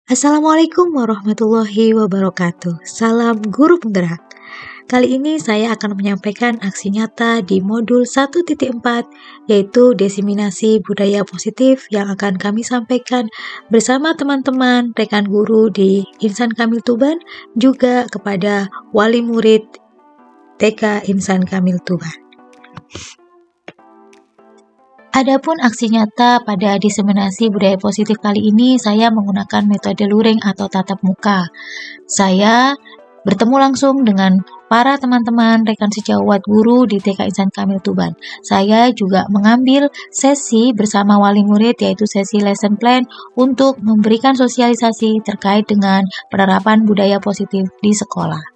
Assalamualaikum warahmatullahi wabarakatuh. Salam guru penggerak. Kali ini saya akan menyampaikan aksi nyata di modul 1.4, yaitu diseminasi budaya positif yang akan kami sampaikan bersama teman-teman rekan guru di Insan Kamil Tuban, juga kepada wali murid TK Insan Kamil Tuban. Adapun aksi nyata pada diseminasi budaya positif kali ini, saya menggunakan metode luring atau tatap muka. Saya bertemu langsung dengan para teman-teman rekan sejawat guru di TK Insan Kamil Tuban. Saya juga mengambil sesi bersama wali murid, yaitu sesi lesson plan untuk memberikan sosialisasi terkait dengan penerapan budaya positif di sekolah.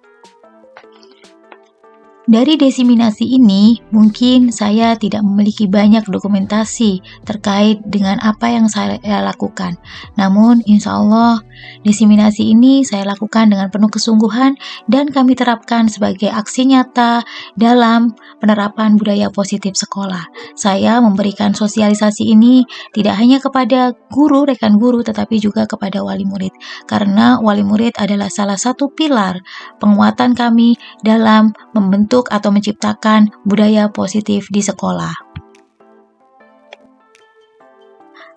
Dari diseminasi ini, mungkin saya tidak memiliki banyak dokumentasi terkait dengan apa yang saya lakukan. Namun, insya Allah, diseminasi ini saya lakukan dengan penuh kesungguhan dan kami terapkan sebagai aksi nyata dalam penerapan budaya positif sekolah. Saya memberikan sosialisasi ini tidak hanya kepada guru, rekan guru, tetapi juga kepada wali murid. Karena wali murid adalah salah satu pilar penguatan kami dalam membentuk atau menciptakan budaya positif di sekolah.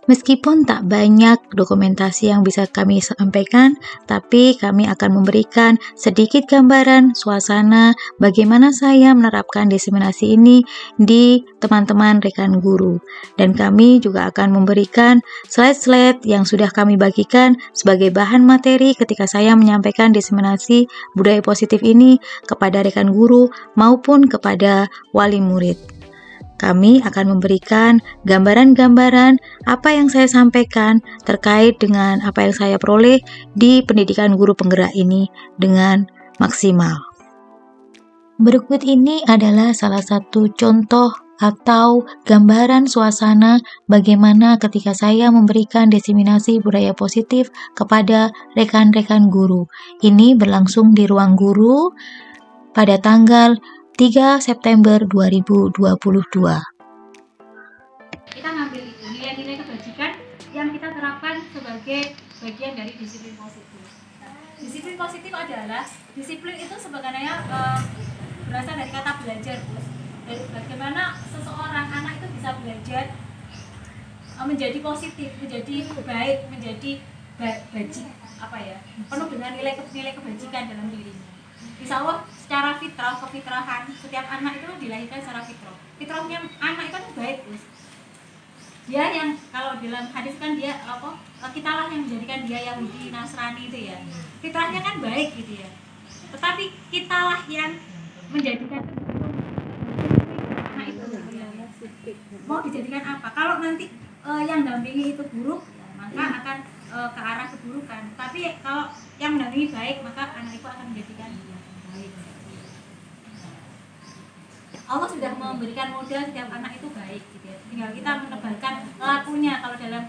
Meskipun tak banyak dokumentasi yang bisa kami sampaikan, tapi kami akan memberikan sedikit gambaran suasana bagaimana saya menerapkan diseminasi ini di teman-teman rekan guru. Dan kami juga akan memberikan slide-slide yang sudah kami bagikan sebagai bahan materi ketika saya menyampaikan diseminasi budaya positif ini kepada rekan guru maupun kepada wali murid. Kami akan memberikan gambaran-gambaran apa yang saya sampaikan terkait dengan apa yang saya peroleh di pendidikan guru penggerak ini dengan maksimal. Berikut ini adalah salah satu contoh atau gambaran suasana bagaimana ketika saya memberikan diseminasi budaya positif kepada rekan-rekan guru. Ini berlangsung di ruang guru pada tanggal 3 September 2022. Kita ngambil itu nilai-nilai kebajikan yang kita terapkan sebagai bagian dari disiplin positif. Disiplin positif adalah disiplin itu sebenarnya berasal dari kata belajar, Bos. Dari bagaimana seseorang anak itu bisa belajar menjadi positif, menjadi baik, menjadi bajik, penuh dengan nilai kebajikan dalam dirinya. Insya Allah secara kefitrahan setiap anak itu dilahirkan secara fitrah. Fitrahnya anak itu baik, Bos. Dia yang kalau dalam hadis kan dia kitalah yang menjadikan dia Yahudi, Nasrani itu ya. Fitrahnya kan baik gitu ya. Tetapi kitalah yang menjadikan anak itu mau dijadikan apa? Kalau nanti yang dampingi itu buruk, maka akan ke arah keburukan. Tapi kalau yang mendampingi baik, maka anak itu akan menjadikan baik. Allah sudah memberikan modal setiap anak itu baik gitu ya. Tinggal kita menebalkan lakunya. Kalau dalam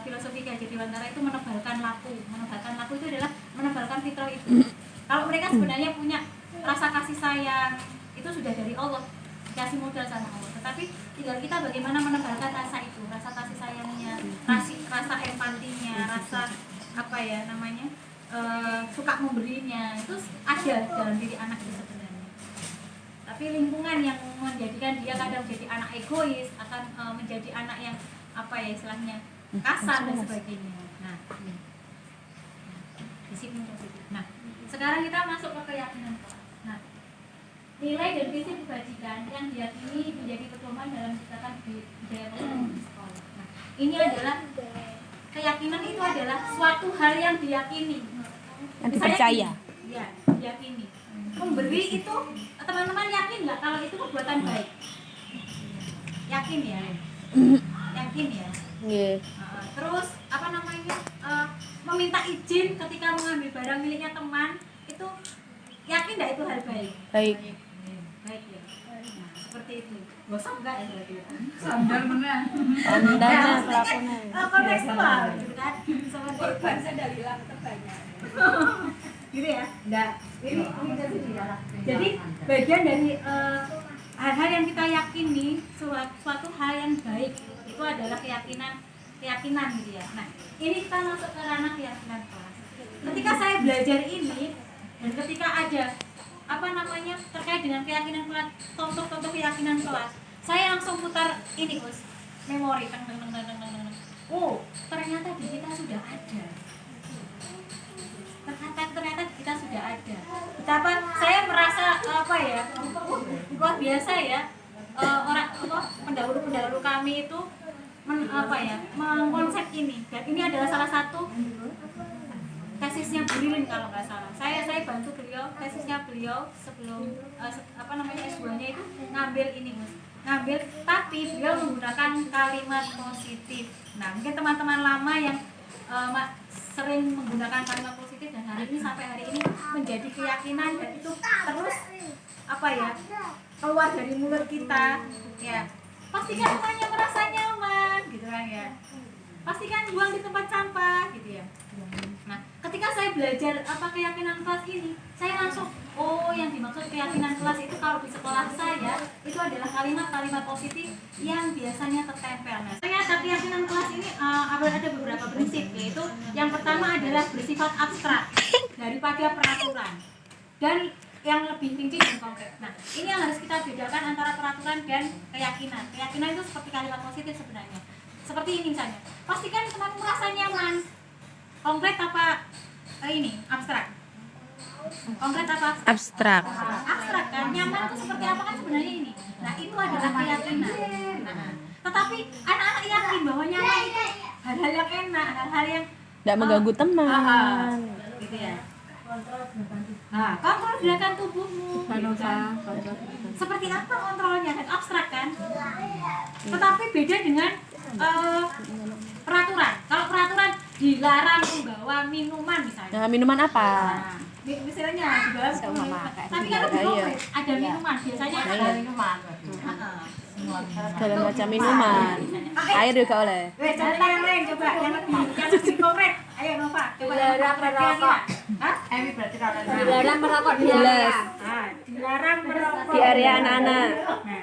filosofi Ki Dewantara itu menebalkan laku. Menebalkan laku itu adalah menebalkan fitrah itu. Kalau mereka sebenarnya punya rasa kasih sayang, itu sudah dari Allah, dikasih modal sama Allah. Tetapi tinggal kita bagaimana menebalkan rasa itu, rasa kasih sayangnya, rasa empatinya, rasa suka memberinya, itu ada dalam diri anak itu sebenarnya. Tapi lingkungan yang menjadikan dia kadang jadi anak egois, akan menjadi anak yang istilahnya kasar dan sebagainya. Nah, disiplin positif. Nah, sekarang kita masuk ke keyakinan. Nah, nilai dan visi kebajikan yang diyakini menjadi pedoman dalam menciptakan budaya positif di sekolah. Nah, ini adalah keyakinan, itu adalah suatu hal yang diyakini. Yang dipercaya. Ya, diyakini. Memberi itu, teman-teman yakin nggak kalau itu perbuatan baik? Yakin ya? Yakin ya? Yeah. Terus meminta izin ketika mengambil barang miliknya teman, itu yakin nggak itu hal baik? Baik. Baik ya. Nah, seperti itu. Gosok nggak ya berarti? Sandal benar. Sandalnya pelakunya. Kontekstual, gitu kan? Sama korban saya dari terbanyak. Gitu ya? Enggak. Ini jadi bagian dari hal-hal yang kita yakini, suatu hal yang baik itu adalah keyakinan keyakinan gitu ya. Nah, ini kita masuk ke ranah keyakinan kelas. Ketika saya belajar ini dan ketika ada apa namanya terkait dengan keyakinan kelas, contoh-contoh keyakinan kelas, saya langsung putar ini Gus, memori. Oh, ternyata di kita sudah ada. Ternyata kita sudah ada. Betapa saya merasa apa ya, luar biasa ya. Orang pendahulu kami itu mengkonsep ini, dan ini adalah salah satu tesisnya Brilin kalau nggak salah. Saya bantu beliau, tesisnya beliau sebelum S2-nya itu ngambil ini Mas. Ngambil, tapi beliau menggunakan kalimat positif. Nah, mungkin teman-teman lama yang sering menggunakan kalimat positif dan hari ini sampai hari ini menjadi keyakinan dan itu terus keluar dari mulut kita ya. Pastikan rumahnya merasa nyaman gitu kan ya. Pastikan buang di tempat sampah gitu ya. Nah, ketika saya belajar keyakinan kelas ini, saya langsung yang dimaksud keyakinan kelas itu kalau di sekolah saya itu adalah kalimat-kalimat positif yang biasanya tertempel. Nah, ternyata keyakinan kelas ini ada beberapa prinsip, yaitu yang pertama adalah bersifat abstrak daripada peraturan dan yang lebih rinci dan konkret. Nah, ini yang harus kita bedakan antara peraturan dan keyakinan. Keyakinan itu seperti kalimat positif sebenarnya. Seperti ini misalnya, pastikan teman merasa nyaman. Konkret apa abstrak? Konkret apa? Abstrak. Abstrak kan, nyaman itu seperti apa kan sebenarnya ini. Nah, itu adalah keyakinan. Nah, tetapi anak-anak yakin bahwa nyaman itu hal-hal yang enak, hal-hal yang Tidak mengganggu teman. gitu ya. Kontrol gerakan tubuhmu. Seperti apa kontrolnya? Kan abstrak kan? Tetapi beda dengan peraturan. Kalau peraturan dilarang membawa minuman misalnya. Nah, minuman apa? Misalnya dibawa minuman. Tapi kan lebih konkret, ada minuman. Biasanya ada minuman. Segala macam minuman. Air juga oleh. Contoh yang lain coba yang lebih konkret. Ayo Nova, coba Dilarang merokok. Hah? Berarti kalau dilarang merokok di Jelas. area. Dilarang merokok Di area anak-anak.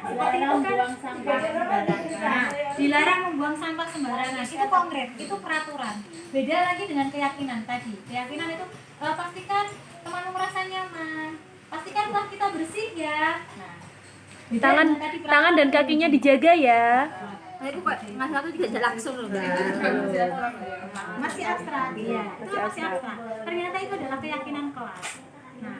Dilarang membuang sampah sembarangan. Dilarang membuang sampah sembarangan. Itu konkret, itu peraturan. Beda lagi dengan keyakinan tadi. Keyakinan itu pastikan temanmu merasa nyaman. Pastikan rumah kita bersih ya. Nah, beda Tangan dengan tadi tangan dan kakinya dijaga ya. Nah, itu Pak, Mas aku juga tidak langsung loh, Mbak. masih abstrak ya, itu masih abstrak. Ternyata itu adalah keyakinan kelas. Nah,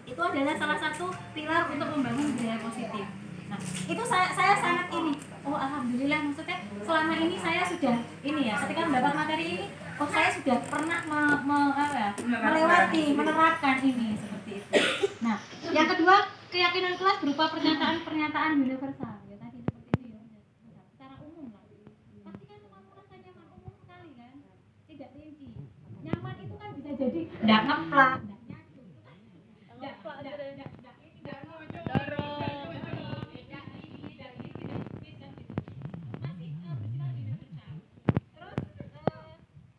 itu adalah salah satu pilar untuk membangun budaya positif. Nah, itu saya sangat ini. Oh, alhamdulillah, maksudnya selama ini saya sudah ini ya, ketika mendapat materi ini, saya sudah pernah melewati, menerapkan ini seperti itu. Nah, yang kedua, keyakinan kelas berupa pernyataan-pernyataan universal. Ya tadi seperti itu ya. Secara umum lah. Pasti kan teman merasa nyaman, umum sekali kan? Tidak rinci. Nyaman itu kan bisa jadi enggak ngeplak, enggak nyatu, itu kan enggak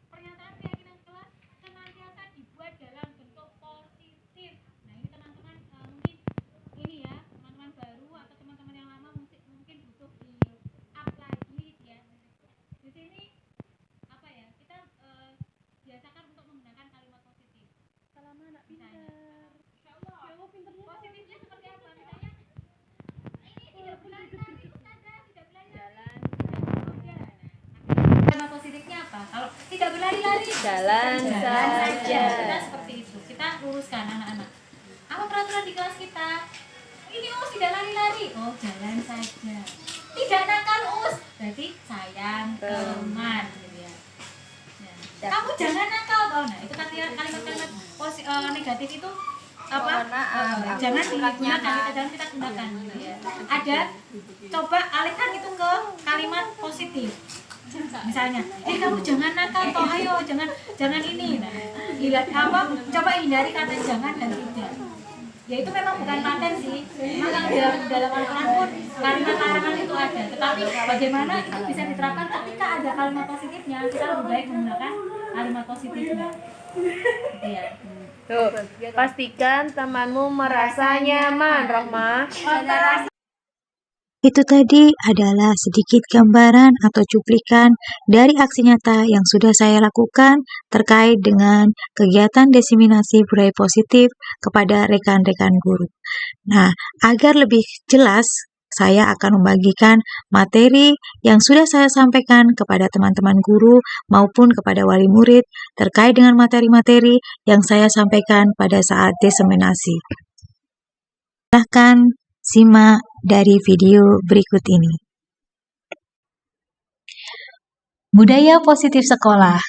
pernyataan keyakinan kelas senantiasa dibuat dalam bentuk positif. Nah, ini teman-teman mungkin ini ya, teman-teman baru atau teman-teman yang lama mungkin butuh di up lagi ya. Di sini kita biasakan untuk menggunakan kalimat positif. Selama anak pintar. Insyaallah. Ya, pintarnya positifnya seperti apa? Misalnya ini tidak berlari lari, ustazah, tidak berlari jalan. Kalimat positifnya apa? Kalau tidak berlari-lari, Jalan saja. Kita seperti itu. Kita luruskan anak-anak. Apa peraturan di kelas kita? Ini tidak lari-lari. Oh, jalan saja. Tidak nakal berarti sayang teman gitu ya. Nah, kamu jangan nakal toh. Nah, itu kalimat-kalimat negatif itu jangan digunakan, jangan kita gunakan gitu ya. Ada coba alihkan itu ke kalimat positif. Misalnya, kamu jangan nakal toh, ayo jangan ini. Nah, coba hindari kata jangan dan tidak. Ya itu memang bukan paten sih. Memang dalam Al-Quran pun kalimat larangan itu ada. Tetapi bagaimana itu bisa diterapkan ketika ada kalimat positifnya, kita lebih baik menggunakan kalimat positifnya. Gitu ya. Tuh, pastikan temanmu merasa nyaman, Rohmah. Itu tadi adalah sedikit gambaran atau cuplikan dari aksi nyata yang sudah saya lakukan terkait dengan kegiatan diseminasi budaya positif kepada rekan-rekan guru. Nah, agar lebih jelas, saya akan membagikan materi yang sudah saya sampaikan kepada teman-teman guru maupun kepada wali murid terkait dengan materi-materi yang saya sampaikan pada saat diseminasi. Silahkan simak dari video berikut ini. Budaya positif sekolah.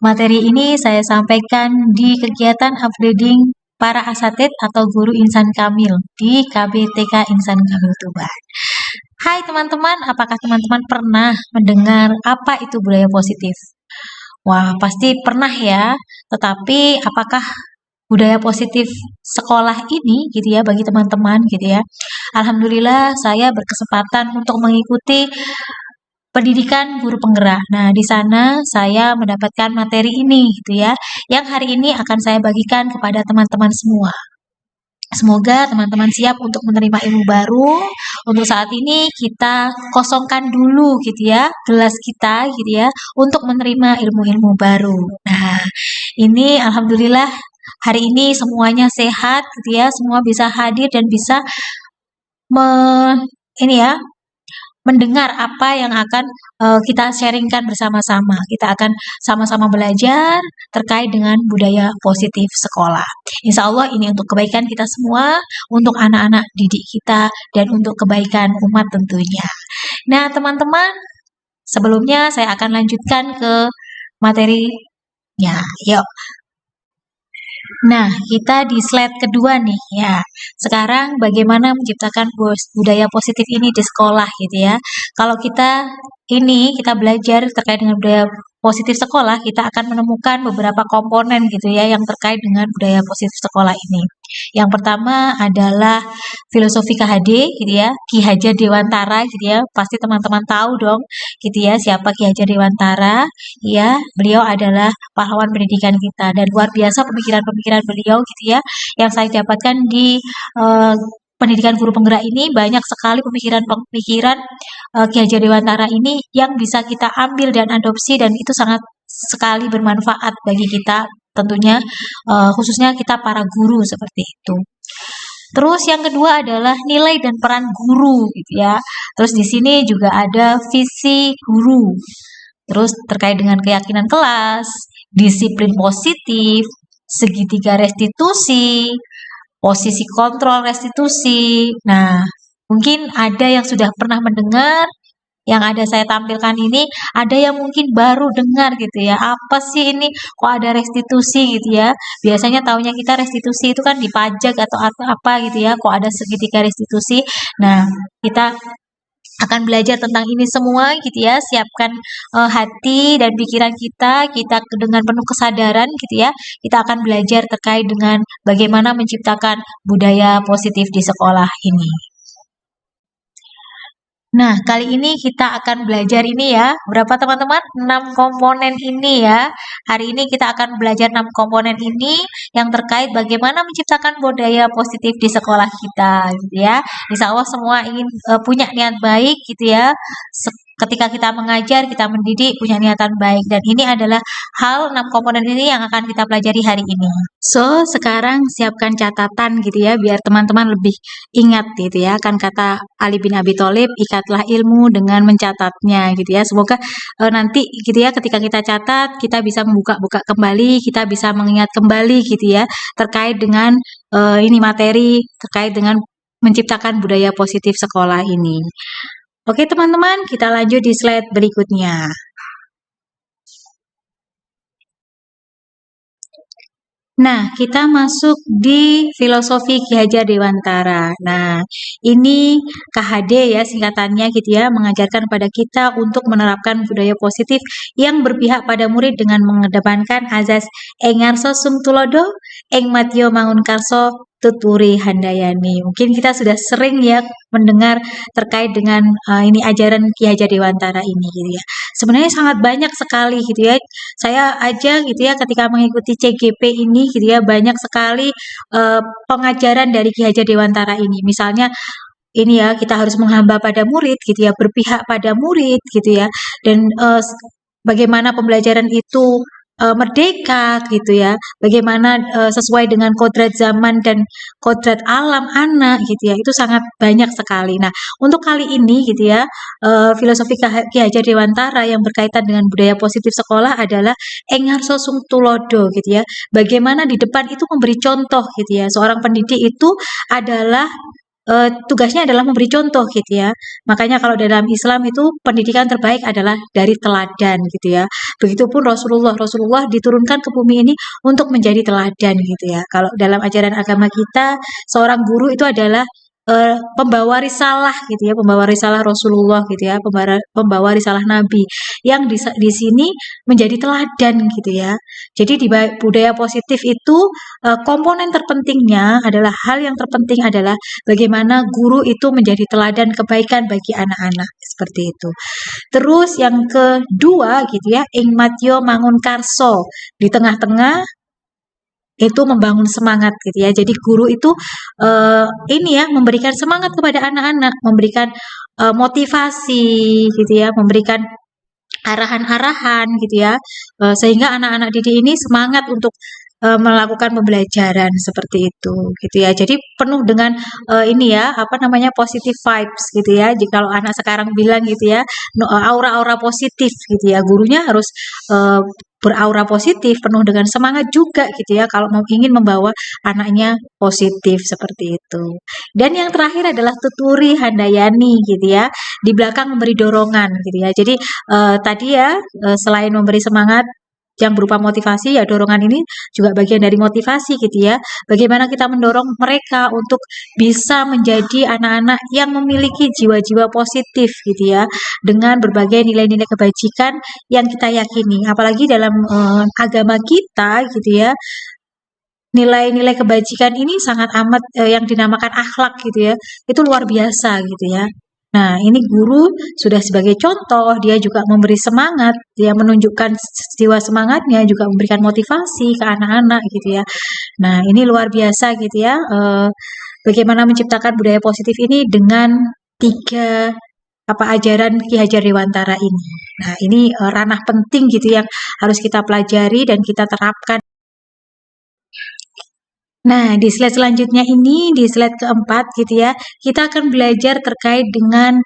Materi ini saya sampaikan di kegiatan upgrading para asatid atau guru insan kamil di KBTK Insan Kamil Tuban. Hai teman-teman, apakah teman-teman pernah mendengar apa itu budaya positif? Wah, pasti pernah ya. Tetapi apakah budaya positif sekolah ini gitu ya bagi teman-teman gitu ya. Alhamdulillah saya berkesempatan untuk mengikuti pendidikan guru penggerak. Nah, di sana saya mendapatkan materi ini gitu ya, yang hari ini akan saya bagikan kepada teman-teman semua. Semoga teman-teman siap untuk menerima ilmu baru. Untuk saat ini kita kosongkan dulu gitu ya, gelas kita gitu ya, untuk menerima ilmu-ilmu baru. Nah, ini alhamdulillah hari ini semuanya sehat gitu ya, semua bisa hadir dan bisa mendengar apa yang akan kita sharingkan bersama-sama. Kita akan sama-sama belajar terkait dengan budaya positif sekolah. Insya Allah ini untuk kebaikan kita semua, untuk anak-anak didik kita, dan untuk kebaikan umat tentunya. Nah teman-teman, sebelumnya saya akan lanjutkan ke materinya. Yuk. Nah, kita di slide kedua nih ya. Sekarang bagaimana menciptakan budaya positif ini di sekolah gitu ya. Kalau kita belajar terkait dengan budaya positif sekolah, kita akan menemukan beberapa komponen gitu ya yang terkait dengan budaya positif sekolah ini. Yang pertama adalah filosofi KHD gitu ya, Ki Hajar Dewantara gitu ya. Pasti teman-teman tahu dong gitu ya siapa Ki Hajar Dewantara. Ya, beliau adalah pahlawan pendidikan kita dan luar biasa pemikiran-pemikiran beliau gitu ya yang saya dapatkan di pendidikan guru penggerak ini. Banyak sekali pemikiran-pemikiran Ki Hajar Dewantara ini yang bisa kita ambil dan adopsi, dan itu sangat sekali bermanfaat bagi kita tentunya, khususnya kita para guru seperti itu. Terus yang kedua adalah nilai dan peran guru gitu ya. Terus di sini juga ada visi guru. Terus terkait dengan keyakinan kelas, disiplin positif, segitiga restitusi, posisi kontrol restitusi. Nah, mungkin ada yang sudah pernah mendengar yang ada saya tampilkan ini, ada yang mungkin baru dengar gitu ya. Apa sih ini? Kok ada restitusi gitu ya? Biasanya taunya kita restitusi itu kan dipajak atau apa gitu ya. Kok ada segitiga restitusi? Nah, kita akan belajar tentang ini semua gitu ya. Siapkan hati dan pikiran kita dengan penuh kesadaran gitu ya. Kita akan belajar terkait dengan bagaimana menciptakan budaya positif di sekolah ini. Nah, kali ini kita akan belajar ini ya. Berapa teman-teman? 6 komponen ini ya. Hari ini kita akan belajar 6 komponen ini yang terkait bagaimana menciptakan budaya positif di sekolah kita gitu ya. Insya Allah semua ingin punya niat baik gitu ya. Ketika kita mengajar, kita mendidik, punya niatan baik. Dan ini adalah hal 6 komponen ini yang akan kita pelajari hari ini. So, sekarang siapkan catatan gitu ya, biar teman-teman lebih ingat gitu ya. Kan kata Ali bin Abi Thalib, ikatlah ilmu dengan mencatatnya gitu ya. Semoga nanti gitu ya, ketika kita catat, kita bisa membuka-buka kembali, kita bisa mengingat kembali gitu ya, terkait dengan ini materi, terkait dengan menciptakan budaya positif sekolah ini. Oke teman-teman, kita lanjut di slide berikutnya. Nah, kita masuk di filosofi Ki Hajar Dewantara. Nah, ini KHD ya singkatannya gitu ya, mengajarkan pada kita untuk menerapkan budaya positif yang berpihak pada murid dengan mengedepankan azas engarso sumtulodo, eng matio mangunkarso tuturi handayani. Mungkin kita sudah sering ya mendengar terkait dengan ini ajaran Ki Hajar Dewantara ini gitu ya. Sebenarnya sangat banyak sekali gitu ya. Saya aja gitu ya ketika mengikuti CGP ini gitu ya, banyak sekali pengajaran dari Ki Hajar Dewantara ini. Misalnya ini ya, kita harus menghamba pada murid gitu ya, berpihak pada murid gitu ya, dan bagaimana pembelajaran itu merdeka gitu ya, bagaimana sesuai dengan kodrat zaman dan kodrat alam anak gitu ya, itu sangat banyak sekali. Nah, untuk kali ini gitu ya, filosofi Ki Hajar Dewantara yang berkaitan dengan budaya positif sekolah adalah Engarso Sung Tulodo gitu ya. Bagaimana di depan itu memberi contoh gitu ya. Seorang pendidik itu adalah tugasnya adalah memberi contoh gitu ya. Makanya kalau dalam Islam itu pendidikan terbaik adalah dari teladan gitu ya. Begitupun Rasulullah diturunkan ke bumi ini untuk menjadi teladan gitu ya. Kalau dalam ajaran agama kita, seorang guru itu adalah pembawa risalah gitu ya, pembawa risalah Rasulullah gitu ya, pembawa risalah Nabi yang di sini menjadi teladan gitu ya. Jadi di budaya positif itu komponen terpentingnya adalah hal yang terpenting adalah bagaimana guru itu menjadi teladan kebaikan bagi anak-anak seperti itu. Terus yang kedua gitu ya, ing matyo mangun karso, di tengah-tengah itu membangun semangat gitu ya. Jadi guru itu ini ya, memberikan semangat kepada anak-anak, memberikan motivasi gitu ya, memberikan arahan-arahan gitu ya, sehingga anak-anak didik ini semangat untuk melakukan pembelajaran seperti itu gitu ya. Jadi penuh dengan ini ya, apa namanya, positive vibes gitu ya. Jika kalau anak sekarang bilang gitu ya, aura-aura positif gitu ya, gurunya harus beraura positif, penuh dengan semangat juga gitu ya, kalau mau ingin membawa anaknya positif seperti itu. Dan yang terakhir adalah tuturi handayani gitu ya, di belakang memberi dorongan gitu ya. Jadi tadi ya, selain memberi semangat yang berupa motivasi, ya dorongan ini juga bagian dari motivasi gitu ya. Bagaimana kita mendorong mereka untuk bisa menjadi anak-anak yang memiliki jiwa-jiwa positif gitu ya, dengan berbagai nilai-nilai kebajikan yang kita yakini. Apalagi dalam agama kita gitu ya, nilai-nilai kebajikan ini sangat amat yang dinamakan akhlak gitu ya, itu luar biasa gitu ya. Nah, ini guru sudah sebagai contoh, dia juga memberi semangat, dia menunjukkan jiwa semangatnya, juga memberikan motivasi ke anak-anak gitu ya. Nah, ini luar biasa gitu ya, bagaimana menciptakan budaya positif ini dengan 3 apa ajaran Ki Hajar Dewantara ini. Nah, ini ranah penting gitu yang harus kita pelajari dan kita terapkan. Nah, di slide selanjutnya ini, di slide keempat gitu ya, kita akan belajar terkait dengan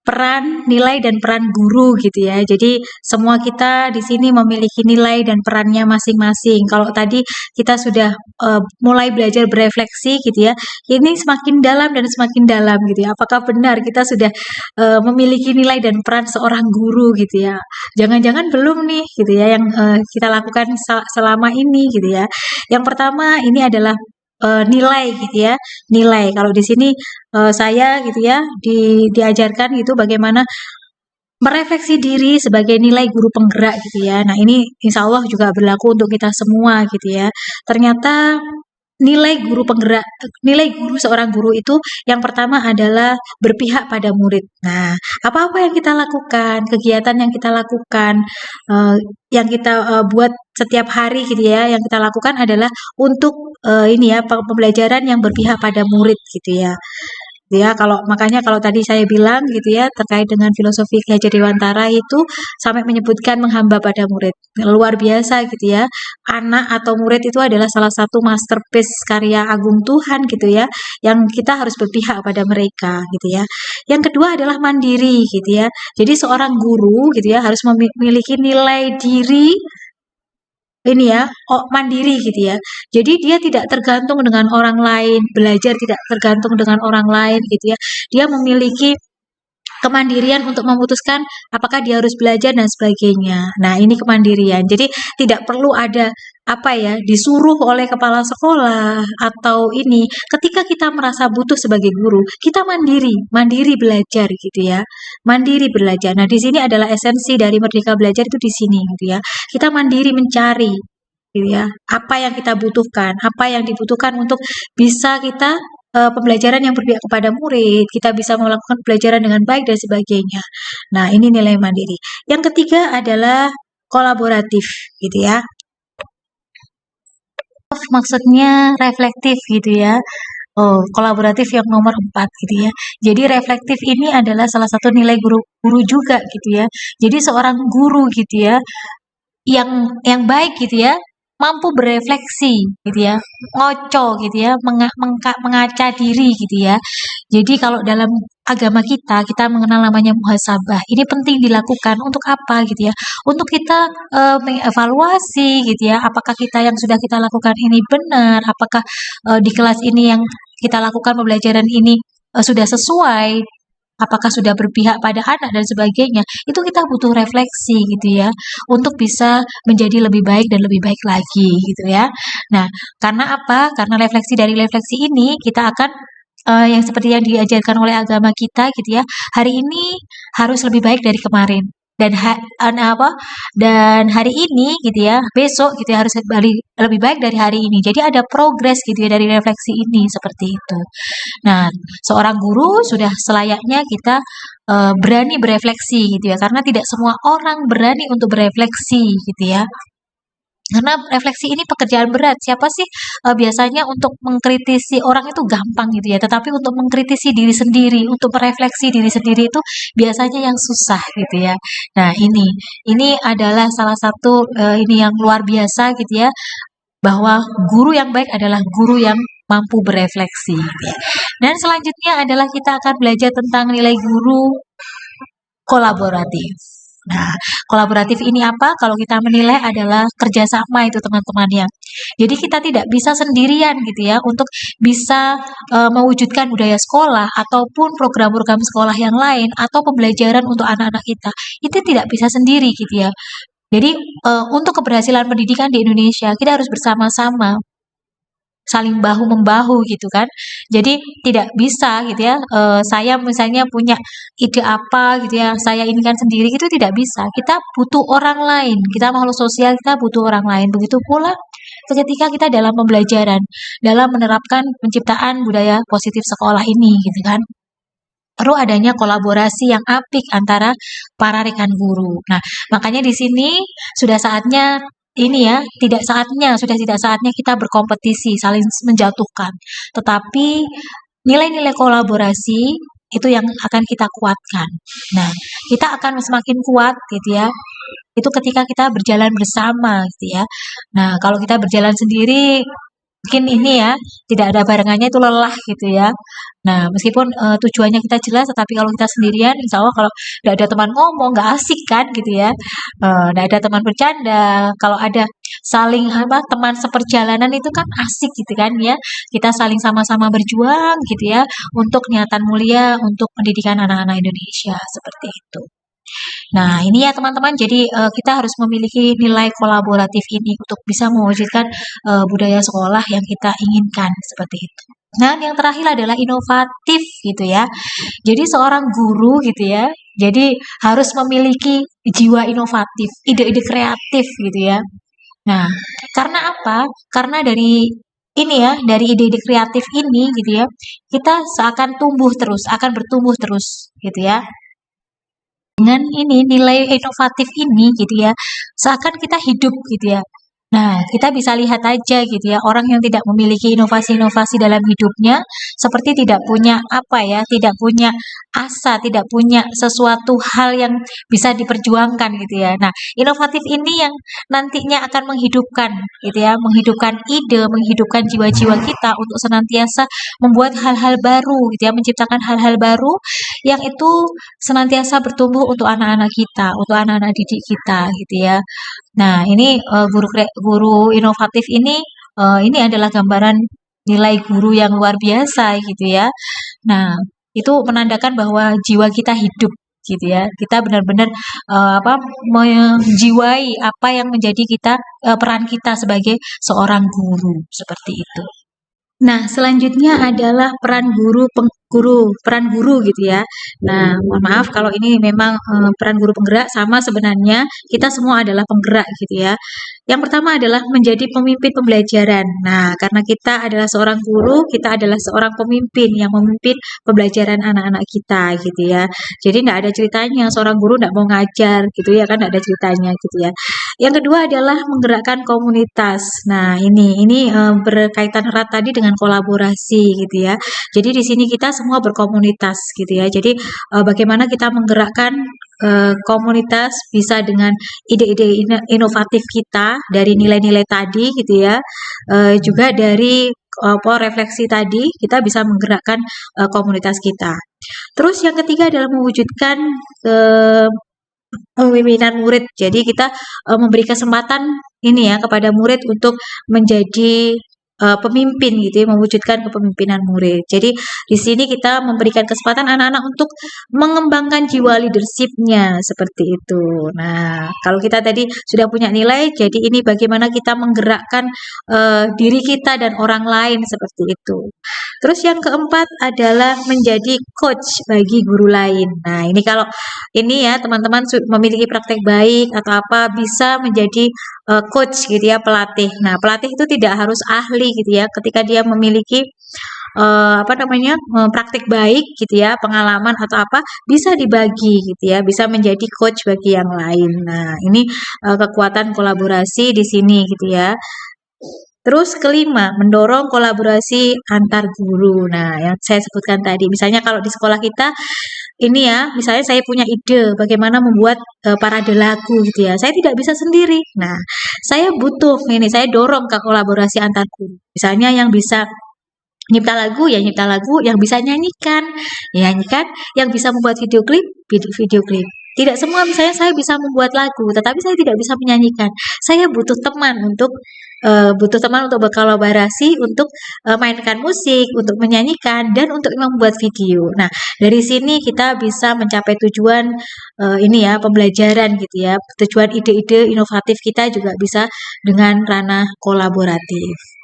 peran, nilai, dan peran guru gitu ya. Jadi semua kita di sini memiliki nilai dan perannya masing-masing. Kalau tadi kita sudah mulai belajar berefleksi gitu ya, ini semakin dalam dan semakin dalam gitu ya. Apakah benar kita sudah memiliki nilai dan peran seorang guru gitu ya? Jangan-jangan belum nih gitu ya, yang kita lakukan selama ini gitu ya. Yang pertama ini adalah nilai gitu ya, nilai. Kalau di sini saya gitu ya diajarkan gitu bagaimana merefleksi diri sebagai nilai guru penggerak gitu ya. Nah, ini insya Allah juga berlaku untuk kita semua gitu ya. Ternyata nilai guru penggerak, nilai guru seorang guru itu yang pertama adalah berpihak pada murid. Nah, apa-apa yang kita lakukan, kegiatan yang kita lakukan, yang kita buat setiap hari gitu ya, yang kita lakukan adalah untuk ini ya, pembelajaran yang berpihak pada murid gitu ya. Ya, makanya kalau tadi saya bilang gitu ya, terkait dengan filosofi Ki Hajar Dewantara itu sampai menyebutkan menghamba pada murid. Luar biasa gitu ya. Anak atau murid itu adalah salah satu masterpiece karya agung Tuhan gitu ya, yang kita harus berpihak pada mereka gitu ya. Yang kedua adalah mandiri gitu ya. Jadi seorang guru gitu ya harus memiliki nilai diri ini ya, mandiri gitu ya. Jadi dia tidak tergantung dengan orang lain, belajar tidak tergantung dengan orang lain gitu ya. Dia memiliki kemandirian untuk memutuskan apakah dia harus belajar dan sebagainya. Nah, ini kemandirian. Jadi tidak perlu ada apa ya, disuruh oleh kepala sekolah atau ini. Ketika kita merasa butuh sebagai guru, kita mandiri belajar gitu ya. Mandiri belajar. Nah, di sini adalah esensi dari Merdeka Belajar itu di sini gitu ya. Kita mandiri mencari gitu ya. Apa yang kita butuhkan, apa yang dibutuhkan untuk bisa kita pembelajaran yang berpihak kepada murid, kita bisa melakukan pelajaran dengan baik dan sebagainya. Nah, ini nilai mandiri. Yang ketiga adalah kolaboratif gitu ya. Maksudnya reflektif gitu ya. kolaboratif yang nomor 4 gitu ya. Jadi reflektif ini adalah salah satu nilai guru juga gitu ya. Jadi seorang guru gitu ya yang baik gitu ya, mampu berefleksi gitu ya, ngoco gitu ya, mengaca diri gitu ya. Jadi kalau dalam agama kita mengenal namanya muhasabah. Ini penting dilakukan untuk apa gitu ya? Untuk kita mengevaluasi gitu ya, apakah kita yang sudah kita lakukan ini benar, apakah di kelas ini yang kita lakukan pembelajaran ini sudah sesuai, apakah sudah berpihak pada anak dan sebagainya. Itu kita butuh refleksi gitu ya, untuk bisa menjadi lebih baik dan lebih baik lagi gitu ya. Nah, karena apa? Karena dari refleksi ini kita akan yang seperti yang diajarkan oleh agama kita gitu ya, hari ini harus lebih baik dari kemarin. Dan dan hari ini gitu ya, besok gitu ya harus lebih baik dari hari ini. Jadi ada progres gitu ya dari refleksi ini seperti itu. Nah, seorang guru sudah selayaknya kita berani berefleksi gitu ya, karena tidak semua orang berani untuk berefleksi gitu ya. Karena refleksi ini pekerjaan berat. Siapa sih biasanya untuk mengkritisi orang itu gampang gitu ya, tetapi untuk mengkritisi diri sendiri, untuk merefleksi diri sendiri itu biasanya yang susah gitu ya. Nah, ini adalah salah satu ini yang luar biasa gitu ya, bahwa guru yang baik adalah guru yang mampu berefleksi gitu ya. Dan selanjutnya adalah kita akan belajar tentang nilai guru kolaboratif. Nah, kolaboratif ini apa? Kalau kita menilai adalah kerjasama itu teman-teman ya. Jadi kita tidak bisa sendirian gitu ya untuk bisa mewujudkan budaya sekolah ataupun program-program sekolah yang lain atau pembelajaran untuk anak-anak kita. Itu tidak bisa sendiri gitu ya. Jadi untuk keberhasilan pendidikan di Indonesia kita harus bersama-sama, saling bahu-membahu gitu kan. Jadi tidak bisa gitu ya, saya misalnya punya ide apa gitu ya, saya ini kan sendiri itu tidak bisa. Kita butuh orang lain, kita makhluk sosial, kita butuh orang lain. Begitu pula ketika kita dalam pembelajaran, dalam menerapkan penciptaan budaya positif sekolah ini gitu kan. Perlu adanya kolaborasi yang apik antara para rekan guru. Nah, makanya di sini sudah saatnya ini ya, sudah tidak saatnya kita berkompetisi, saling menjatuhkan. Tetapi nilai-nilai kolaborasi itu yang akan kita kuatkan. Nah, kita akan semakin kuat gitu ya. Itu ketika kita berjalan bersama gitu ya. Nah, kalau kita berjalan sendiri mungkin ini ya, tidak ada barengannya itu lelah gitu ya. Nah, meskipun tujuannya kita jelas, tetapi kalau kita sendirian, insya Allah kalau tidak ada teman ngomong, nggak asik kan gitu ya. Nggak ada teman bercanda, kalau ada saling teman seperjalanan itu kan asik gitu kan ya. Kita saling sama-sama berjuang gitu ya, untuk niatan mulia, untuk pendidikan anak-anak Indonesia, seperti itu. Nah, ini ya teman-teman, jadi kita harus memiliki nilai kolaboratif ini untuk bisa mewujudkan budaya sekolah yang kita inginkan, seperti itu. Nah, yang terakhir adalah inovatif gitu ya. Jadi seorang guru gitu ya, jadi harus memiliki jiwa inovatif, ide-ide kreatif gitu ya. Nah, karena apa? Karena dari ini ya, dari ide-ide kreatif ini gitu ya, kita akan bertumbuh terus gitu ya. Dengan ini nilai inovatif ini gitu ya, seakan kita hidup gitu ya. Nah, kita bisa lihat aja gitu ya, orang yang tidak memiliki inovasi-inovasi dalam hidupnya seperti tidak punya tidak punya asa, tidak punya sesuatu hal yang bisa diperjuangkan gitu ya. Nah, inovatif ini yang nantinya akan menghidupkan gitu ya, menghidupkan ide, menghidupkan jiwa-jiwa kita untuk senantiasa membuat hal-hal baru gitu ya, menciptakan hal-hal baru yang itu senantiasa bertumbuh untuk anak-anak kita, untuk anak-anak didik kita gitu ya. Nah, ini guru inovatif ini adalah gambaran nilai guru yang luar biasa gitu ya. Nah, itu menandakan bahwa jiwa kita hidup gitu ya. Kita benar-benar menjiwai apa yang menjadi peran kita sebagai seorang guru, seperti itu. Nah, selanjutnya adalah peran guru gitu ya. Nah, mohon maaf kalau ini memang peran guru penggerak, sama sebenarnya kita semua adalah penggerak gitu ya. Yang pertama adalah menjadi pemimpin pembelajaran. Nah, karena kita adalah seorang guru, kita adalah seorang pemimpin yang memimpin pembelajaran anak-anak kita gitu ya. Jadi tidak ada ceritanya seorang guru tidak mau ngajar gitu ya kan, tidak ada ceritanya gitu ya. Yang kedua adalah menggerakkan komunitas. Nah, ini berkaitan erat tadi dengan kolaborasi gitu ya. Jadi di sini kita semua berkomunitas gitu ya. Jadi bagaimana kita menggerakkan komunitas bisa dengan ide-ide inovatif kita dari nilai-nilai tadi gitu ya. Juga dari refleksi tadi kita bisa menggerakkan komunitas kita. Terus yang ketiga adalah mewujudkan pemimpinan murid. Jadi kita memberi kesempatan ini ya kepada murid untuk menjadi pemimpin gitu ya, mewujudkan kepemimpinan murid. Jadi di sini kita memberikan kesempatan anak-anak untuk mengembangkan jiwa leadership-nya seperti itu. Nah, kalau kita tadi sudah punya nilai, jadi ini bagaimana kita menggerakkan diri kita dan orang lain seperti itu. Terus yang keempat adalah menjadi coach bagi guru lain. Nah, ini kalau ini ya teman-teman memiliki praktek baik atau apa bisa menjadi coach gitu ya, pelatih. Nah, pelatih itu tidak harus ahli gitu ya. Ketika dia memiliki praktik baik gitu ya, pengalaman atau apa bisa dibagi gitu ya, bisa menjadi coach bagi yang lain. Nah, ini kekuatan kolaborasi di sini gitu ya. Terus kelima, mendorong kolaborasi antar guru. Nah, yang saya sebutkan tadi, misalnya kalau di sekolah kita ini ya, misalnya saya punya ide bagaimana membuat parade lagu gitu ya. Saya tidak bisa sendiri. Nah, saya butuh ini, saya dorong ke kolaborasi antar guru. Misalnya yang bisa nyipta lagu, ya nyipta lagu, yang bisa nyanyikan, ya nyanyikan, yang bisa membuat video klip, video klip. Tidak semua misalnya saya bisa membuat lagu, tetapi saya tidak bisa menyanyikan. Saya butuh teman untuk berkolaborasi untuk mainkan musik, untuk menyanyikan dan untuk membuat video. Nah, dari sini kita bisa mencapai tujuan ini ya, pembelajaran gitu ya. Tujuan ide-ide inovatif kita juga bisa dengan ranah kolaboratif.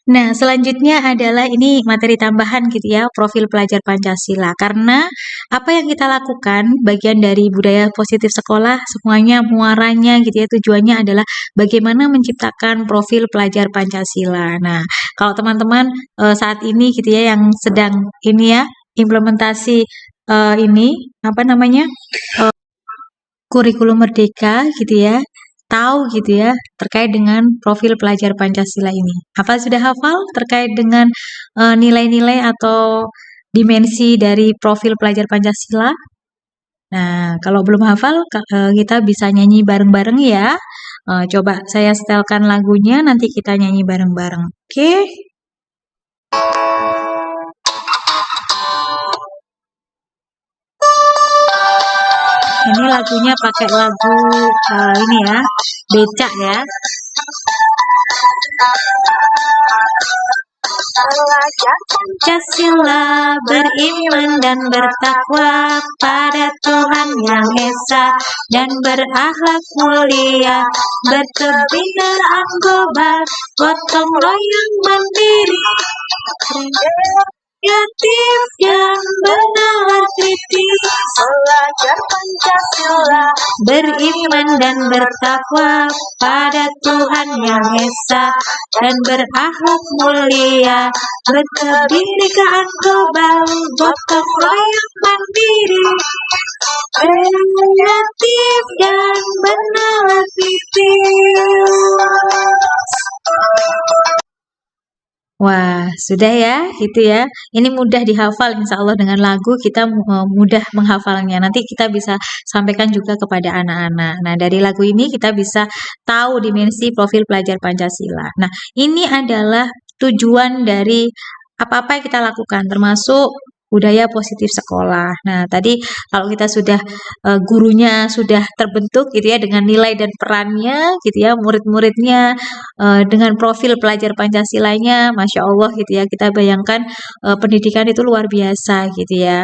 Nah, selanjutnya adalah ini materi tambahan gitu ya, profil pelajar Pancasila. Karena apa yang kita lakukan, bagian dari budaya positif sekolah, semuanya muaranya gitu ya, tujuannya adalah bagaimana menciptakan profil pelajar Pancasila. Nah, kalau teman-teman saat ini gitu ya, yang sedang ini ya, implementasi kurikulum Merdeka gitu ya, tahu gitu ya terkait dengan profil pelajar Pancasila ini. Apa sudah hafal terkait dengan nilai-nilai atau dimensi dari profil pelajar Pancasila? Nah, kalau belum hafal kita bisa nyanyi bareng-bareng ya. Coba saya setelkan lagunya, nanti kita nyanyi bareng-bareng. Oke? Ini lagunya pakai lagu ini ya, becak ya. Pelajar Pancasila beriman dan bertakwa pada Tuhan Yang Esa dan berakhlak mulia, berkebinekaan global, gotong royong mandiri, kreatif yang benar kritis. Pelajar Pancasila beriman dan bertakwa pada Tuhan Yang Esa dan berakhlak mulia, berkebinekaan global, gotong royong mandiri, kreatif dan benar kritis. Wah, sudah ya, gitu ya. Ini mudah dihafal, insya Allah dengan lagu kita mudah menghafalnya. Nanti kita bisa sampaikan juga kepada anak-anak. Nah, dari lagu ini kita bisa tahu dimensi profil pelajar Pancasila. Nah, ini adalah tujuan dari apa-apa yang kita lakukan, termasuk budaya positif sekolah. Nah, tadi kalau kita sudah gurunya sudah terbentuk gitu ya dengan nilai dan perannya gitu ya, murid-muridnya dengan profil pelajar Pancasilanya, Masya Allah gitu ya, kita bayangkan pendidikan itu luar biasa gitu ya.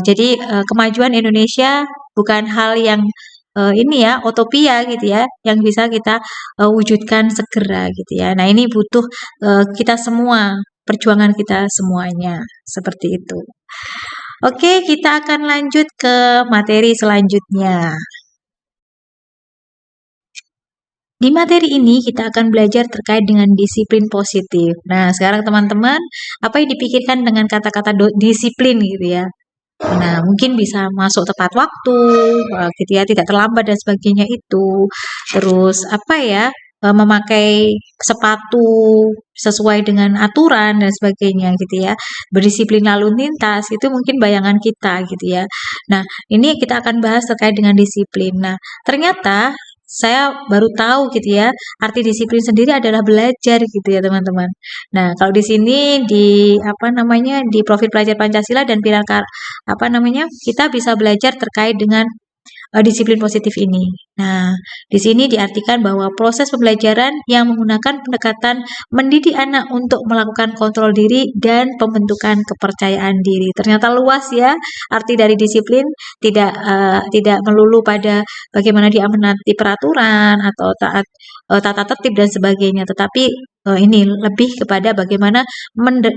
Jadi kemajuan Indonesia bukan hal yang ini ya, utopia gitu ya, yang bisa kita wujudkan segera gitu ya. Nah, ini butuh kita semua, perjuangan kita semuanya, seperti itu. Oke, kita akan lanjut ke materi selanjutnya. Di materi ini kita akan belajar terkait dengan disiplin positif. Nah, sekarang teman-teman, apa yang dipikirkan dengan kata-kata disiplin gitu ya? Nah, mungkin bisa masuk tepat waktu, gitu ya, tidak terlambat dan sebagainya itu. Terus apa ya? memakai sepatu sesuai dengan aturan dan sebagainya gitu ya. Berdisiplin lalu lintas itu mungkin bayangan kita gitu ya. Nah, ini kita akan bahas terkait dengan disiplin. Nah, ternyata saya baru tahu gitu ya, arti disiplin sendiri adalah belajar gitu ya teman-teman. Nah, kalau di sini di apa namanya di profil pelajar Pancasila dan pilar apa namanya kita bisa belajar terkait dengan disiplin positif ini. Nah, di sini diartikan bahwa proses pembelajaran yang menggunakan pendekatan mendidik anak untuk melakukan kontrol diri dan pembentukan kepercayaan diri. Ternyata luas ya arti dari disiplin, tidak melulu pada bagaimana dia menaati peraturan atau taat tata tertib dan sebagainya, tetapi ini lebih kepada bagaimana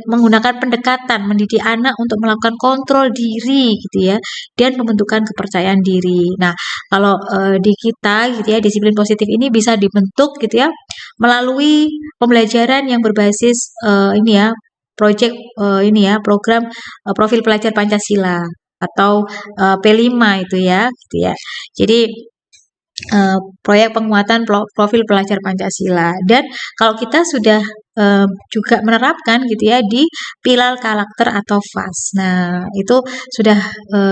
menggunakan pendekatan mendidik anak untuk melakukan kontrol diri gitu ya dan pembentukan kepercayaan diri. Nah, kalau di kita gitu ya, disiplin positif ini bisa dibentuk gitu ya melalui pembelajaran yang berbasis ini ya, ini ya, program profil pelajar Pancasila atau P5 itu ya, gitu ya. Jadi proyek penguatan profil pelajar Pancasila, dan kalau kita sudah juga menerapkan gitu ya di pilar karakter atau FAS. Nah, itu sudah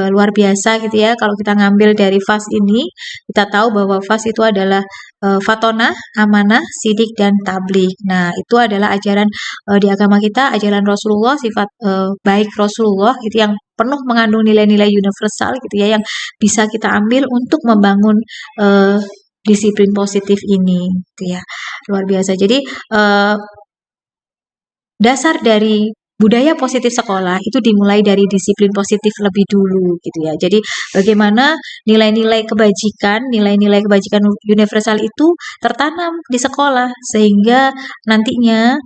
luar biasa gitu ya. Kalau kita ngambil dari FAS ini, kita tahu bahwa FAS itu adalah fatonah, amanah, sidik, dan tabligh. Nah, itu adalah ajaran di agama kita, ajaran Rasulullah, sifat baik Rasulullah itu yang penuh mengandung nilai-nilai universal gitu ya, yang bisa kita ambil untuk membangun disiplin positif ini gitu ya. Luar biasa. Jadi dasar dari budaya positif sekolah itu dimulai dari disiplin positif lebih dulu gitu ya. Jadi bagaimana nilai-nilai kebajikan universal itu tertanam di sekolah sehingga nantinya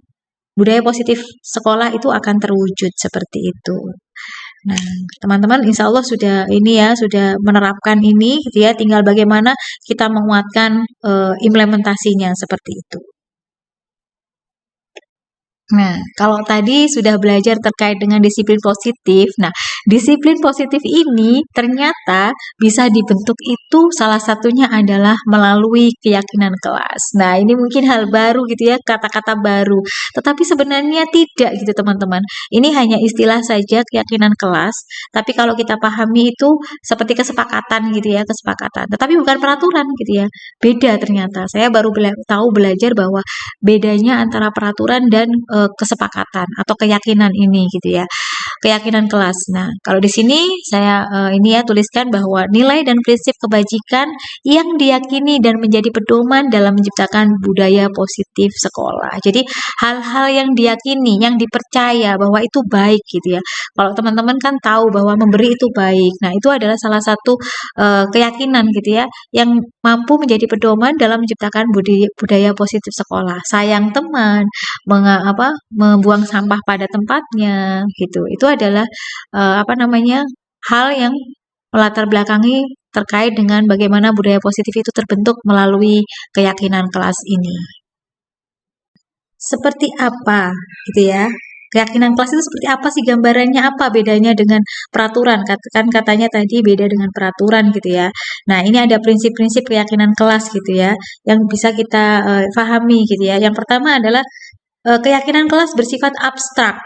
budaya positif sekolah itu akan terwujud seperti itu. Nah, teman-teman insya Allah sudah ini ya, sudah menerapkan ini gitu ya, tinggal bagaimana kita menguatkan implementasinya seperti itu. Nah, kalau tadi sudah belajar terkait dengan disiplin positif, nah, disiplin positif ini ternyata bisa dibentuk itu salah satunya adalah melalui keyakinan kelas. Nah, ini mungkin hal baru gitu ya, kata-kata baru. Tetapi sebenarnya tidak gitu teman-teman. Ini hanya istilah saja keyakinan kelas, tapi kalau kita pahami itu seperti kesepakatan gitu ya, kesepakatan. Tetapi bukan peraturan gitu ya. Beda ternyata. Saya baru tahu belajar bahwa bedanya antara peraturan dan kesepakatan atau keyakinan ini gitu ya, keyakinan kelas. Nah, kalau di sini saya ini ya tuliskan bahwa nilai dan prinsip kebajikan yang diyakini dan menjadi pedoman dalam menciptakan budaya positif sekolah. Jadi hal-hal yang diyakini, yang dipercaya bahwa itu baik gitu ya. Kalau teman-teman kan tahu bahwa memberi itu baik. Nah, itu adalah salah satu keyakinan gitu ya yang mampu menjadi pedoman dalam menciptakan budaya positif sekolah. Sayang teman, membuang sampah pada tempatnya gitu. Itu adalah apa namanya hal yang melatar belakangi terkait dengan bagaimana budaya positif itu terbentuk melalui keyakinan kelas ini. Seperti apa gitu ya? Keyakinan kelas itu seperti apa sih, gambarannya apa bedanya dengan peraturan? Katanya tadi beda dengan peraturan gitu ya. Nah, ini ada prinsip-prinsip keyakinan kelas gitu ya yang bisa kita pahami gitu ya. Yang pertama adalah keyakinan kelas bersifat abstrak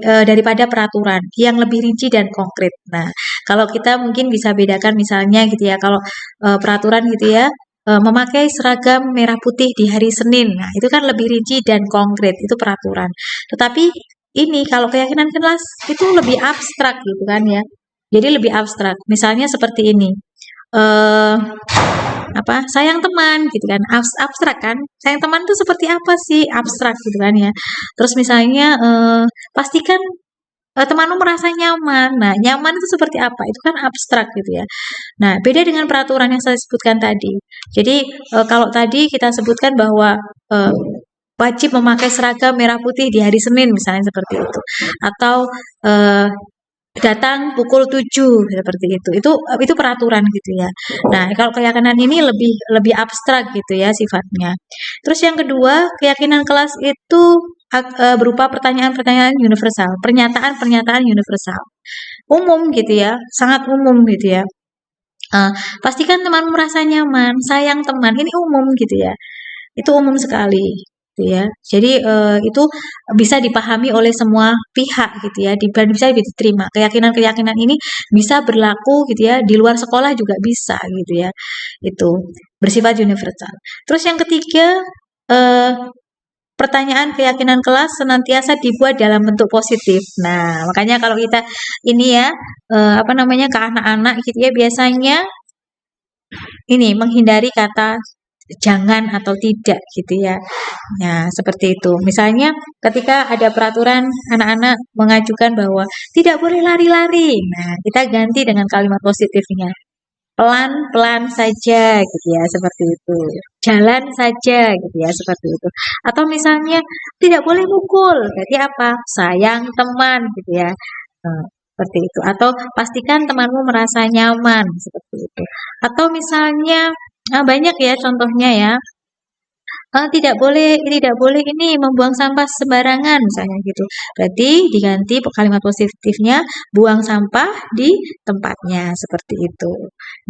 daripada peraturan yang lebih rinci dan konkret. Nah, kalau kita mungkin bisa bedakan misalnya gitu ya, kalau peraturan gitu ya, memakai seragam merah putih di hari Senin. Nah, itu kan lebih rinci dan konkret, itu peraturan. Tetapi ini kalau keyakinan kelas itu lebih abstrak gitu kan ya. Jadi lebih abstrak. Misalnya seperti ini. Sayang teman gitu kan, abstrak kan, sayang teman itu seperti apa sih, abstrak gitu kan ya. Terus misalnya pastikan temanmu merasa nyaman. Nah, nyaman itu seperti apa, itu kan abstrak gitu ya. Nah, beda dengan peraturan yang saya sebutkan tadi. Jadi kalau tadi kita sebutkan bahwa wajib memakai seragam merah putih di hari Senin misalnya seperti itu, atau datang pukul 7 seperti itu. Itu peraturan gitu ya. Nah, kalau keyakinan ini lebih abstrak gitu ya sifatnya. Terus yang kedua, keyakinan kelas itu berupa pertanyaan-pertanyaan universal, pernyataan-pernyataan universal. Umum gitu ya, sangat umum gitu ya. Pastikan teman merasa nyaman, sayang teman, ini umum gitu ya. Itu umum sekali gitu ya. Jadi itu bisa dipahami oleh semua pihak gitu ya, bisa diterima. Keyakinan-keyakinan ini bisa berlaku gitu ya di luar sekolah juga bisa gitu ya. Itu bersifat universal. Terus yang ketiga, eh, pertanyaan keyakinan kelas senantiasa dibuat dalam bentuk positif. Nah, makanya kalau kita ini ya apa namanya ke anak-anak gitu ya biasanya ini menghindari kata jangan atau tidak gitu ya. Nah, seperti itu. Misalnya ketika ada peraturan anak-anak mengajukan bahwa tidak boleh lari-lari. Nah, kita ganti dengan kalimat positifnya. Pelan-pelan saja gitu ya, seperti itu. Jalan saja gitu ya, seperti itu. Atau misalnya tidak boleh mukul. Berarti apa? Sayang teman gitu ya. Seperti itu. Atau pastikan temanmu merasa nyaman seperti itu. Atau misalnya banyak ya contohnya ya. Tidak boleh ini membuang sampah sembarangan misalnya gitu. Berarti diganti kalimat positifnya buang sampah di tempatnya seperti itu.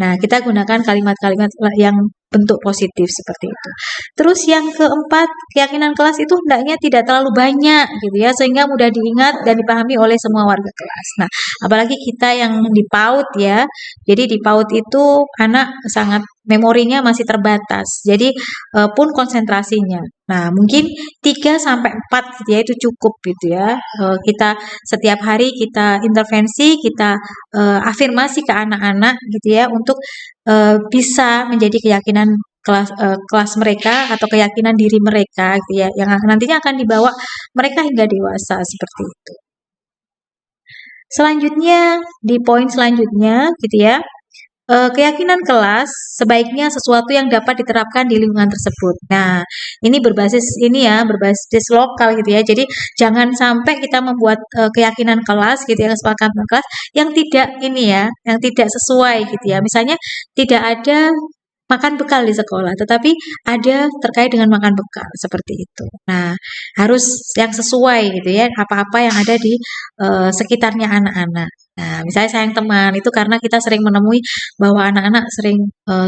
Nah, kita gunakan kalimat-kalimat yang bentuk positif seperti itu. Terus yang keempat, keyakinan kelas itu hendaknya tidak terlalu banyak gitu ya sehingga mudah diingat dan dipahami oleh semua warga kelas. Nah, apalagi kita yang di PAUD ya. Jadi di PAUD itu anak sangat memorinya masih terbatas. Jadi pun konsentrasinya. Nah, mungkin 3 sampai 4 gitu ya itu cukup gitu ya. Kita setiap hari kita intervensi, kita afirmasi ke anak-anak gitu ya untuk bisa menjadi keyakinan kelas mereka atau keyakinan diri mereka gitu ya yang nantinya akan dibawa mereka hingga dewasa seperti itu. Selanjutnya di poin selanjutnya gitu ya. Keyakinan kelas sebaiknya sesuatu yang dapat diterapkan di lingkungan tersebut. Nah, ini berbasis lokal gitu ya. Jadi jangan sampai kita membuat keyakinan kelas gitu ya, kesepakatan kelas yang tidak ini ya, yang tidak sesuai gitu ya. Misalnya tidak ada makan bekal di sekolah, tetapi ada terkait dengan makan bekal seperti itu. Nah, harus yang sesuai gitu ya, apa-apa yang ada di sekitarnya anak-anak. Nah, misalnya sayang teman itu karena kita sering menemui bahwa anak-anak sering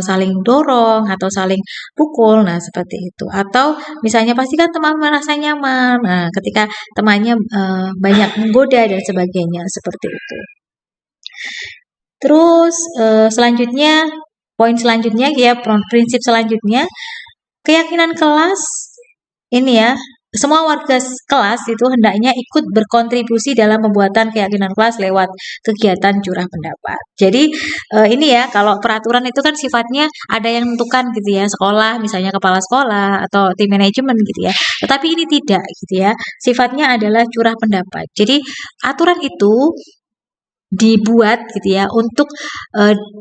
saling dorong atau saling pukul. Nah, seperti itu. Atau misalnya pastikan teman merasa nyaman. Nah, ketika temannya banyak menggoda dan sebagainya seperti itu. Terus poin selanjutnya ya prinsip selanjutnya keyakinan kelas ini ya semua warga kelas itu hendaknya ikut berkontribusi dalam pembuatan keyakinan kelas lewat kegiatan curah pendapat. Jadi ini ya kalau peraturan itu kan sifatnya ada yang menentukan gitu ya sekolah misalnya kepala sekolah atau tim manajemen gitu ya. Tetapi ini tidak gitu ya. Sifatnya adalah curah pendapat. Jadi aturan itu dibuat gitu ya untuk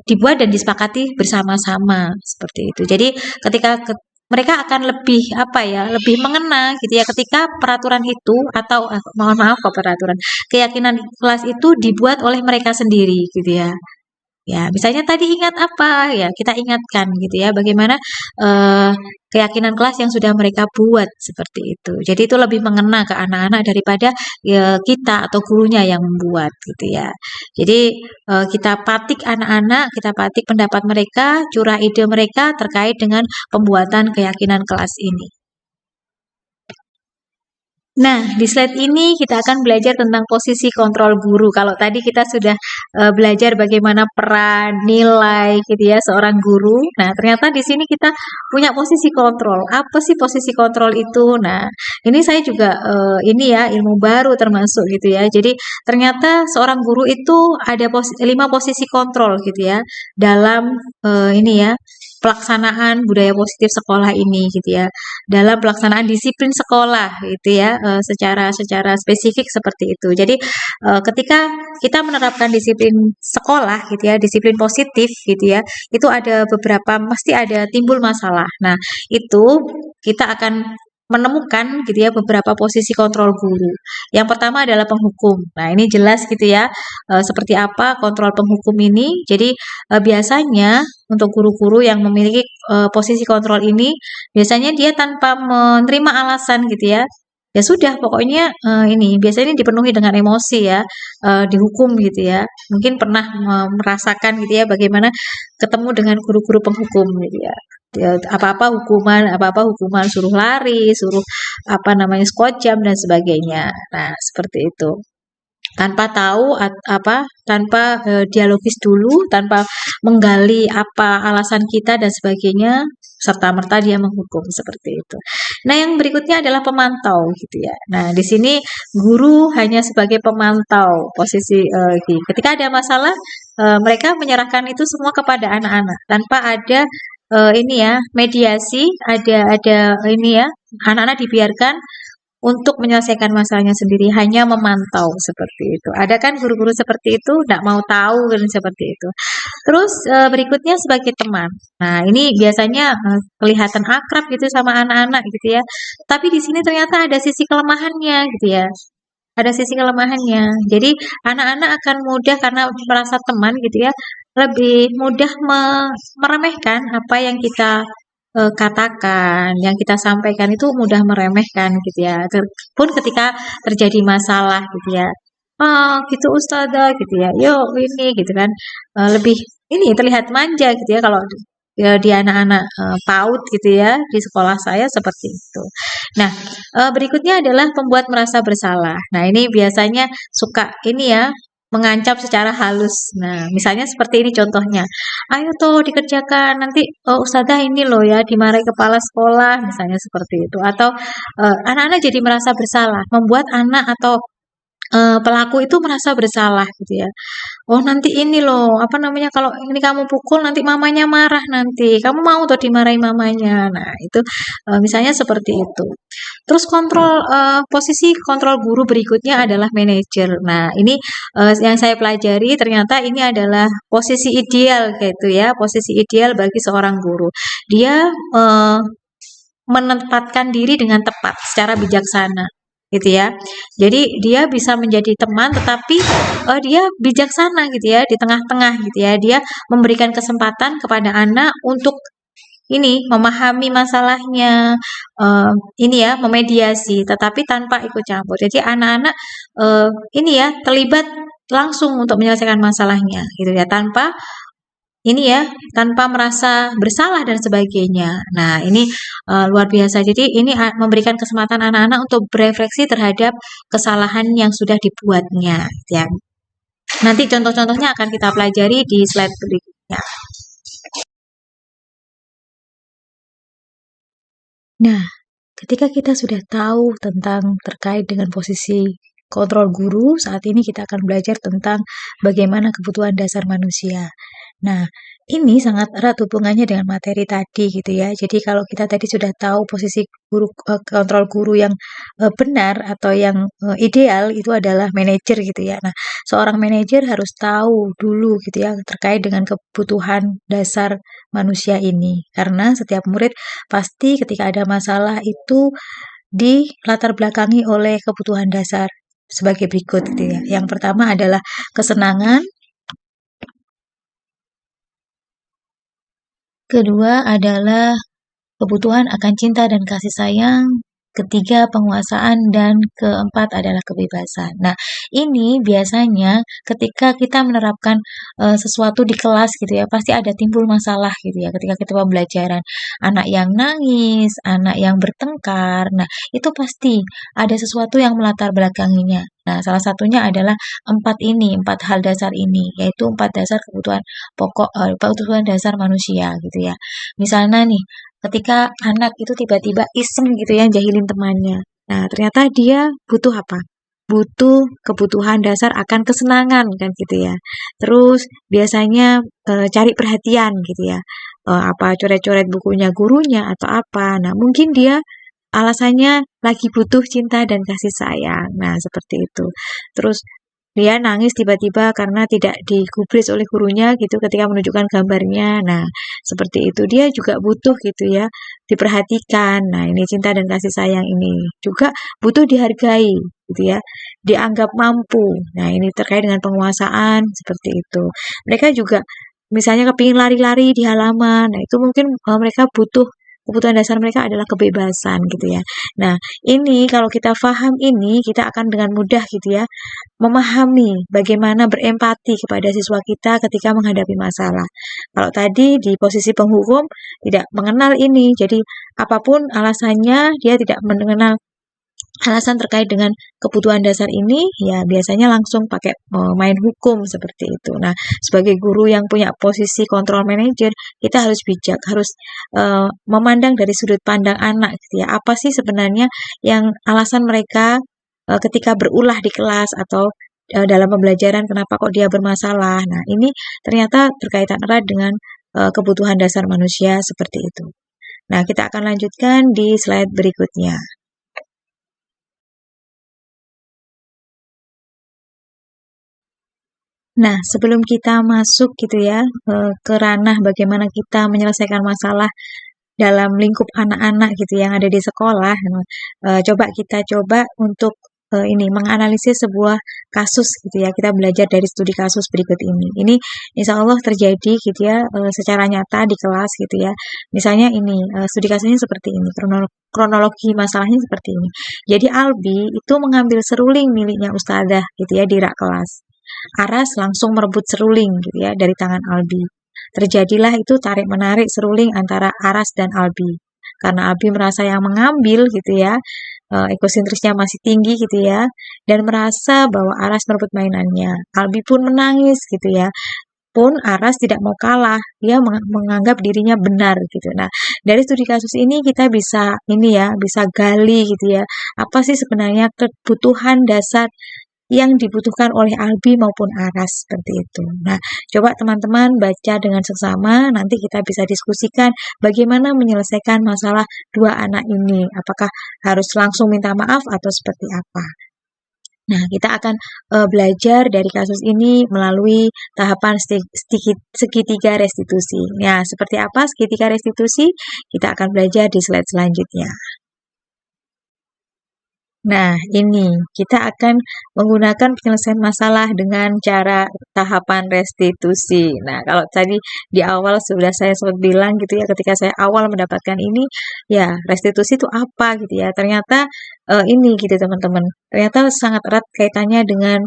dibuat dan disepakati bersama-sama seperti itu. Jadi ketika mereka akan lebih lebih mengena gitu ya ketika peraturan itu atau mohon maaf kok peraturan keyakinan kelas itu dibuat oleh mereka sendiri gitu ya. Ya, misalnya tadi ingat apa ya kita ingatkan gitu ya bagaimana keyakinan kelas yang sudah mereka buat seperti itu. Jadi itu lebih mengena ke anak-anak daripada ya, kita atau gurunya yang membuat gitu ya. Jadi kita patik anak-anak, kita patik pendapat mereka, curah ide mereka terkait dengan pembuatan keyakinan kelas ini. Nah, di slide ini kita akan belajar tentang posisi kontrol guru. Kalau tadi kita sudah belajar bagaimana peran, nilai gitu ya seorang guru. Nah, ternyata di sini kita punya posisi kontrol. Apa sih posisi kontrol itu? Nah, ini saya juga ini ya ilmu baru termasuk gitu ya. Jadi ternyata seorang guru itu ada 5 posisi kontrol gitu ya dalam ini ya pelaksanaan budaya positif sekolah ini gitu ya dalam pelaksanaan disiplin sekolah gitu ya secara spesifik seperti itu. Jadi ketika kita menerapkan disiplin sekolah gitu ya, disiplin positif gitu ya, itu ada beberapa pasti ada timbul masalah. Nah, itu kita akan menemukan gitu ya beberapa posisi kontrol guru. Yang pertama adalah penghukum. Nah, ini jelas gitu ya seperti apa kontrol penghukum ini. Jadi biasanya untuk guru-guru yang memiliki posisi kontrol ini biasanya dia tanpa menerima alasan gitu ya ya sudah pokoknya ini biasanya dipenuhi dengan emosi ya, dihukum gitu ya. Mungkin pernah merasakan gitu ya bagaimana ketemu dengan guru-guru penghukum gitu ya. Ya, apa-apa hukuman suruh lari, suruh apa namanya squat jam dan sebagainya. Nah, seperti itu. Tanpa tahu tanpa dialogis dulu, tanpa menggali apa alasan kita dan sebagainya, serta merta dia menghukum seperti itu. Nah, yang berikutnya adalah pemantau gitu ya. Nah, di sini guru hanya sebagai pemantau posisi ketika ada masalah mereka menyerahkan itu semua kepada anak-anak tanpa ada ini ya mediasi, ada ini ya anak-anak dibiarkan untuk menyelesaikan masalahnya sendiri, hanya memantau seperti itu. Ada kan guru-guru seperti itu, tidak mau tahu kan seperti itu. Terus berikutnya sebagai teman. Nah, ini biasanya kelihatan akrab gitu sama anak-anak gitu ya. Tapi di sini ternyata ada sisi kelemahannya gitu ya. Ada sisi kelemahannya. Jadi anak-anak akan mudah karena merasa teman gitu ya, lebih mudah meremehkan apa yang kita katakan, yang kita sampaikan itu mudah meremehkan gitu ya. Pun ketika terjadi masalah gitu ya. Ah, gitu Ustazah gitu ya. Yuk ini gitu kan. Lebih ini terlihat manja gitu ya kalau ya, di anak-anak PAUD gitu ya di sekolah saya seperti itu. Nah, berikutnya adalah pembuat merasa bersalah. Nah, ini biasanya suka ini ya mengancam secara halus. Nah, misalnya seperti ini contohnya. Ayo tuh dikerjakan nanti Ustazah ini loh ya dimarahi kepala sekolah misalnya seperti itu. Atau anak-anak jadi merasa bersalah, membuat anak atau pelaku itu merasa bersalah gitu ya. Oh nanti ini loh, apa namanya kalau ini kamu pukul nanti mamanya marah nanti. Kamu mau tuh dimarahi mamanya. Nah, itu misalnya seperti itu. Terus posisi kontrol guru berikutnya adalah manajer. Nah, ini yang saya pelajari ternyata ini adalah posisi ideal gitu ya, posisi ideal bagi seorang guru. Dia menempatkan diri dengan tepat secara bijaksana gitu ya. Jadi dia bisa menjadi teman tetapi dia bijaksana gitu ya di tengah-tengah gitu ya. Dia memberikan kesempatan kepada anak untuk ini memahami masalahnya, ini ya memediasi tetapi tanpa ikut campur. Jadi anak-anak ini ya terlibat langsung untuk menyelesaikan masalahnya gitu ya tanpa ini ya tanpa merasa bersalah dan sebagainya. Nah, ini luar biasa. Jadi ini memberikan kesempatan anak-anak untuk berefleksi terhadap kesalahan yang sudah dibuatnya, ya. Nanti contoh-contohnya akan kita pelajari di slide berikutnya. Nah, ketika kita sudah tahu tentang terkait dengan posisi kontrol guru, saat ini kita akan belajar tentang bagaimana kebutuhan dasar manusia. Nah, ini sangat erat hubungannya dengan materi tadi gitu ya. Jadi kalau kita tadi sudah tahu posisi kontrol guru yang benar atau yang ideal itu adalah manajer gitu ya. Nah, seorang manajer harus tahu dulu gitu ya terkait dengan kebutuhan dasar manusia ini. Karena setiap murid pasti ketika ada masalah itu dilatar belakangi oleh kebutuhan dasar sebagai berikut gitu ya. Yang pertama adalah kesenangan. Kedua adalah kebutuhan akan cinta dan kasih sayang. Ketiga, penguasaan. Dan keempat adalah kebebasan. Nah, ini biasanya ketika kita menerapkan sesuatu di kelas gitu ya, pasti ada timbul masalah gitu ya ketika kita pembelajaran. Anak yang nangis, anak yang bertengkar. Nah, itu pasti ada sesuatu yang melatar belakanginya. Nah, salah satunya adalah empat hal dasar ini, yaitu 4 dasar kebutuhan pokok, kebutuhan dasar manusia gitu ya. Misalnya nih, ketika anak itu tiba-tiba iseng gitu ya jahilin temannya. Nah, ternyata dia butuh apa? Butuh kebutuhan dasar akan kesenangan kan gitu ya. Terus biasanya cari perhatian gitu ya. Apa coret-coret bukunya gurunya atau apa. Nah, mungkin dia alasannya lagi butuh cinta dan kasih sayang. Nah, seperti itu. Terus dia nangis tiba-tiba karena tidak digubris oleh gurunya gitu ketika menunjukkan gambarnya. Nah, seperti itu. Dia juga butuh gitu ya, diperhatikan. Nah, ini cinta dan kasih sayang ini. Juga butuh dihargai gitu ya, dianggap mampu. Nah, ini terkait dengan penguasaan seperti itu. Mereka juga misalnya kepingin lari-lari di halaman. Nah, itu mungkin mereka butuh kebutuhan dasar mereka adalah kebebasan gitu ya. Nah, ini kalau kita paham ini, kita akan dengan mudah gitu ya memahami bagaimana berempati kepada siswa kita ketika menghadapi masalah. Kalau tadi di posisi penghukum tidak mengenal ini, jadi apapun alasannya dia tidak mengenal alasan terkait dengan kebutuhan dasar ini, ya biasanya langsung pakai main hukum seperti itu. Nah, sebagai guru yang punya posisi kontrol manager, kita harus bijak, harus memandang dari sudut pandang anak gitu ya. Apa sih sebenarnya yang alasan mereka ketika berulah di kelas atau dalam pembelajaran kenapa kok dia bermasalah. Nah, ini ternyata berkaitan erat dengan kebutuhan dasar manusia seperti itu. Nah, kita akan lanjutkan di slide berikutnya. Nah, sebelum kita masuk gitu ya ke ranah bagaimana kita menyelesaikan masalah dalam lingkup anak-anak gitu yang ada di sekolah, kita coba untuk ini menganalisis sebuah kasus gitu ya. Kita belajar dari studi kasus berikut ini. Ini insya Allah terjadi gitu ya secara nyata di kelas gitu ya. Misalnya ini studi kasusnya seperti ini, kronologi masalahnya seperti ini. Jadi Albi itu mengambil seruling miliknya Ustadzah gitu ya di rak kelas. Aras langsung merebut seruling gitu ya dari tangan Albi. Terjadilah itu tarik-menarik seruling antara Aras dan Albi. Karena Albi merasa yang mengambil gitu ya, ekosentrisnya masih tinggi gitu ya, dan merasa bahwa Aras merebut mainannya. Albi pun menangis gitu ya. Pun Aras tidak mau kalah, dia menganggap dirinya benar gitu. Nah, dari studi kasus ini kita bisa bisa gali gitu ya. Apa sih sebenarnya kebutuhan dasar yang dibutuhkan oleh Albi maupun Aras seperti itu. Nah, coba teman-teman baca dengan seksama, nanti kita bisa diskusikan bagaimana menyelesaikan masalah dua anak ini. Apakah harus langsung minta maaf atau seperti apa? Nah, kita akan belajar dari kasus ini melalui tahapan segitiga restitusi. Nah, seperti apa segitiga restitusi? Kita akan belajar di slide selanjutnya. Nah, ini kita akan menggunakan penyelesaian masalah dengan cara tahapan restitusi. Nah, kalau tadi di awal sudah saya sempat bilang gitu ya, ketika saya awal mendapatkan ini, ya restitusi itu apa gitu ya. Ternyata ini gitu teman-teman. Ternyata sangat erat kaitannya dengan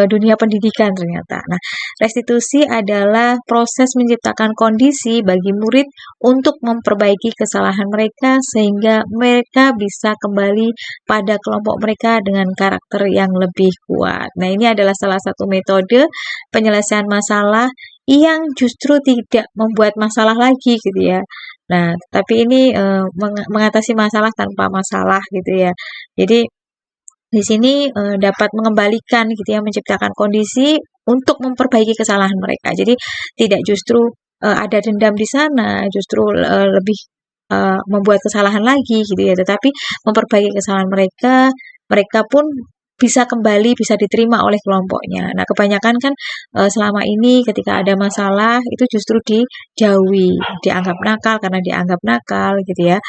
dunia pendidikan ternyata. Nah, restitusi adalah proses menciptakan kondisi bagi murid untuk memperbaiki kesalahan mereka sehingga mereka bisa kembali pada kelompok mereka dengan karakter yang lebih kuat. Nah, ini adalah salah satu metode penyelesaian masalah yang justru tidak membuat masalah lagi gitu ya. Nah, tapi ini mengatasi masalah tanpa masalah gitu ya. Jadi di sini dapat mengembalikan gitu ya, menciptakan kondisi untuk memperbaiki kesalahan mereka. Jadi tidak justru ada dendam di sana, justru lebih membuat kesalahan lagi gitu ya, tetapi memperbaiki kesalahan mereka, mereka pun bisa kembali, bisa diterima oleh kelompoknya. Nah, kebanyakan kan selama ini ketika ada masalah itu justru dijauhi, dianggap nakal karena dianggap nakal gitu ya,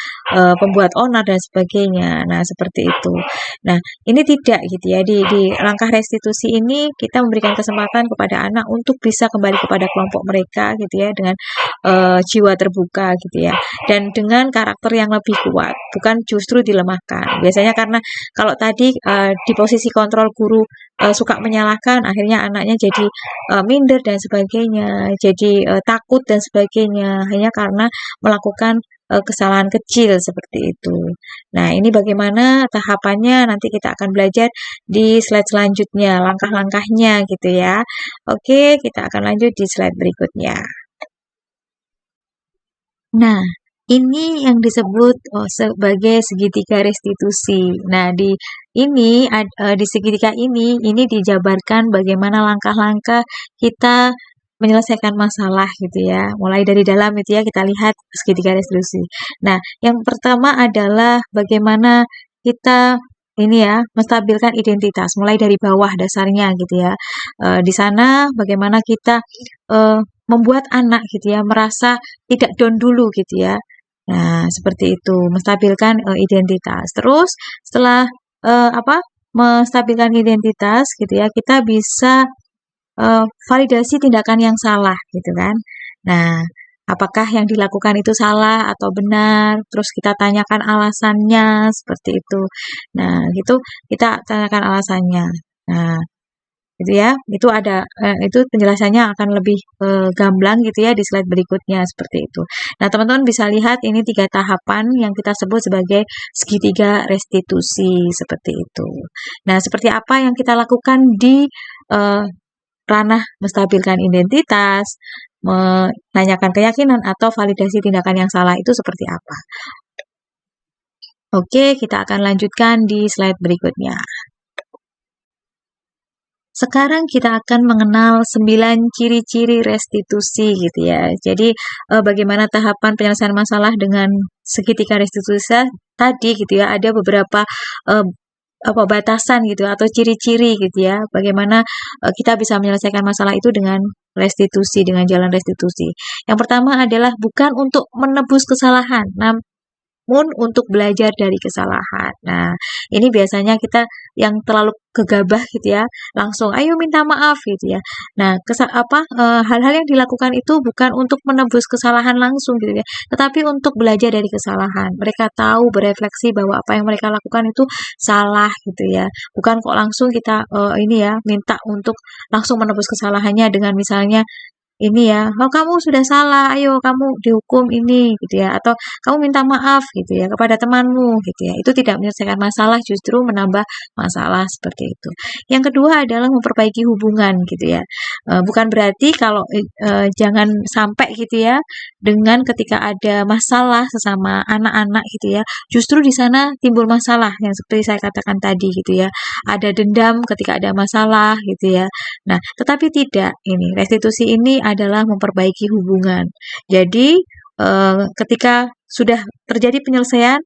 pembuat onar dan sebagainya. Nah, seperti itu. Nah, ini tidak gitu ya, di langkah restitusi ini kita memberikan kesempatan kepada anak untuk bisa kembali kepada kelompok mereka gitu ya, dengan jiwa terbuka gitu ya, dan dengan karakter yang lebih kuat, bukan justru dilemahkan. Biasanya karena kalau tadi di posisi kontrol guru suka menyalahkan, akhirnya anaknya jadi minder dan sebagainya, jadi takut dan sebagainya, hanya karena melakukan kesalahan kecil seperti itu. Nah, ini bagaimana tahapannya nanti kita akan belajar di slide selanjutnya, langkah-langkahnya gitu ya. Oke, kita akan lanjut di slide berikutnya. Nah, ini yang disebut sebagai segitiga restitusi. Nah, di segitiga ini dijabarkan bagaimana langkah-langkah kita menyelesaikan masalah gitu ya. Mulai dari dalam itu ya, kita lihat segitiga restitusi. Nah, yang pertama adalah bagaimana kita menstabilkan identitas, mulai dari bawah dasarnya gitu ya. Di sana bagaimana kita membuat anak gitu ya merasa tidak down dulu gitu ya. Nah, seperti itu, menstabilkan identitas. Terus setelah menstabilkan identitas gitu ya, kita bisa validasi tindakan yang salah gitu kan. Nah, apakah yang dilakukan itu salah atau benar, terus kita tanyakan alasannya seperti itu. Nah, gitu kita tanyakan alasannya. Nah, gitu ya. Itu penjelasannya akan lebih gamblang gitu ya di slide berikutnya seperti itu. Nah, teman-teman bisa lihat ini 3 tahapan yang kita sebut sebagai segitiga restitusi seperti itu. Nah, seperti apa yang kita lakukan di ranah menstabilkan identitas, menanyakan keyakinan atau validasi tindakan yang salah itu seperti apa. Oke, kita akan lanjutkan di slide berikutnya. Sekarang kita akan mengenal 9 ciri-ciri restitusi gitu ya. Jadi bagaimana tahapan penyelesaian masalah dengan segitiga restitusi tadi gitu ya. Ada beberapa batasan gitu atau ciri-ciri gitu ya. Bagaimana kita bisa menyelesaikan masalah itu dengan restitusi, dengan jalan restitusi. Yang pertama adalah bukan untuk menebus kesalahan, namun untuk belajar dari kesalahan. Nah, ini biasanya kita yang terlalu gegabah gitu ya, langsung ayo minta maaf gitu ya. Nah, hal-hal yang dilakukan itu bukan untuk menebus kesalahan langsung gitu ya, tetapi untuk belajar dari kesalahan. Mereka tahu berefleksi bahwa apa yang mereka lakukan itu salah gitu ya. Bukan kok langsung kita minta untuk langsung menebus kesalahannya dengan misalnya ini ya, oh kamu sudah salah, ayo kamu dihukum ini gitu ya, atau kamu minta maaf gitu ya kepada temanmu gitu ya. Itu tidak menyelesaikan masalah, justru menambah masalah seperti itu. Yang kedua adalah memperbaiki hubungan gitu ya. Bukan berarti kalau jangan sampai gitu ya dengan ketika ada masalah sesama anak-anak gitu ya, justru di sana timbul masalah yang seperti saya katakan tadi gitu ya. Ada dendam ketika ada masalah gitu ya. Nah, tetapi tidak, ini restitusi ini adalah memperbaiki hubungan. Jadi, ketika sudah terjadi penyelesaian,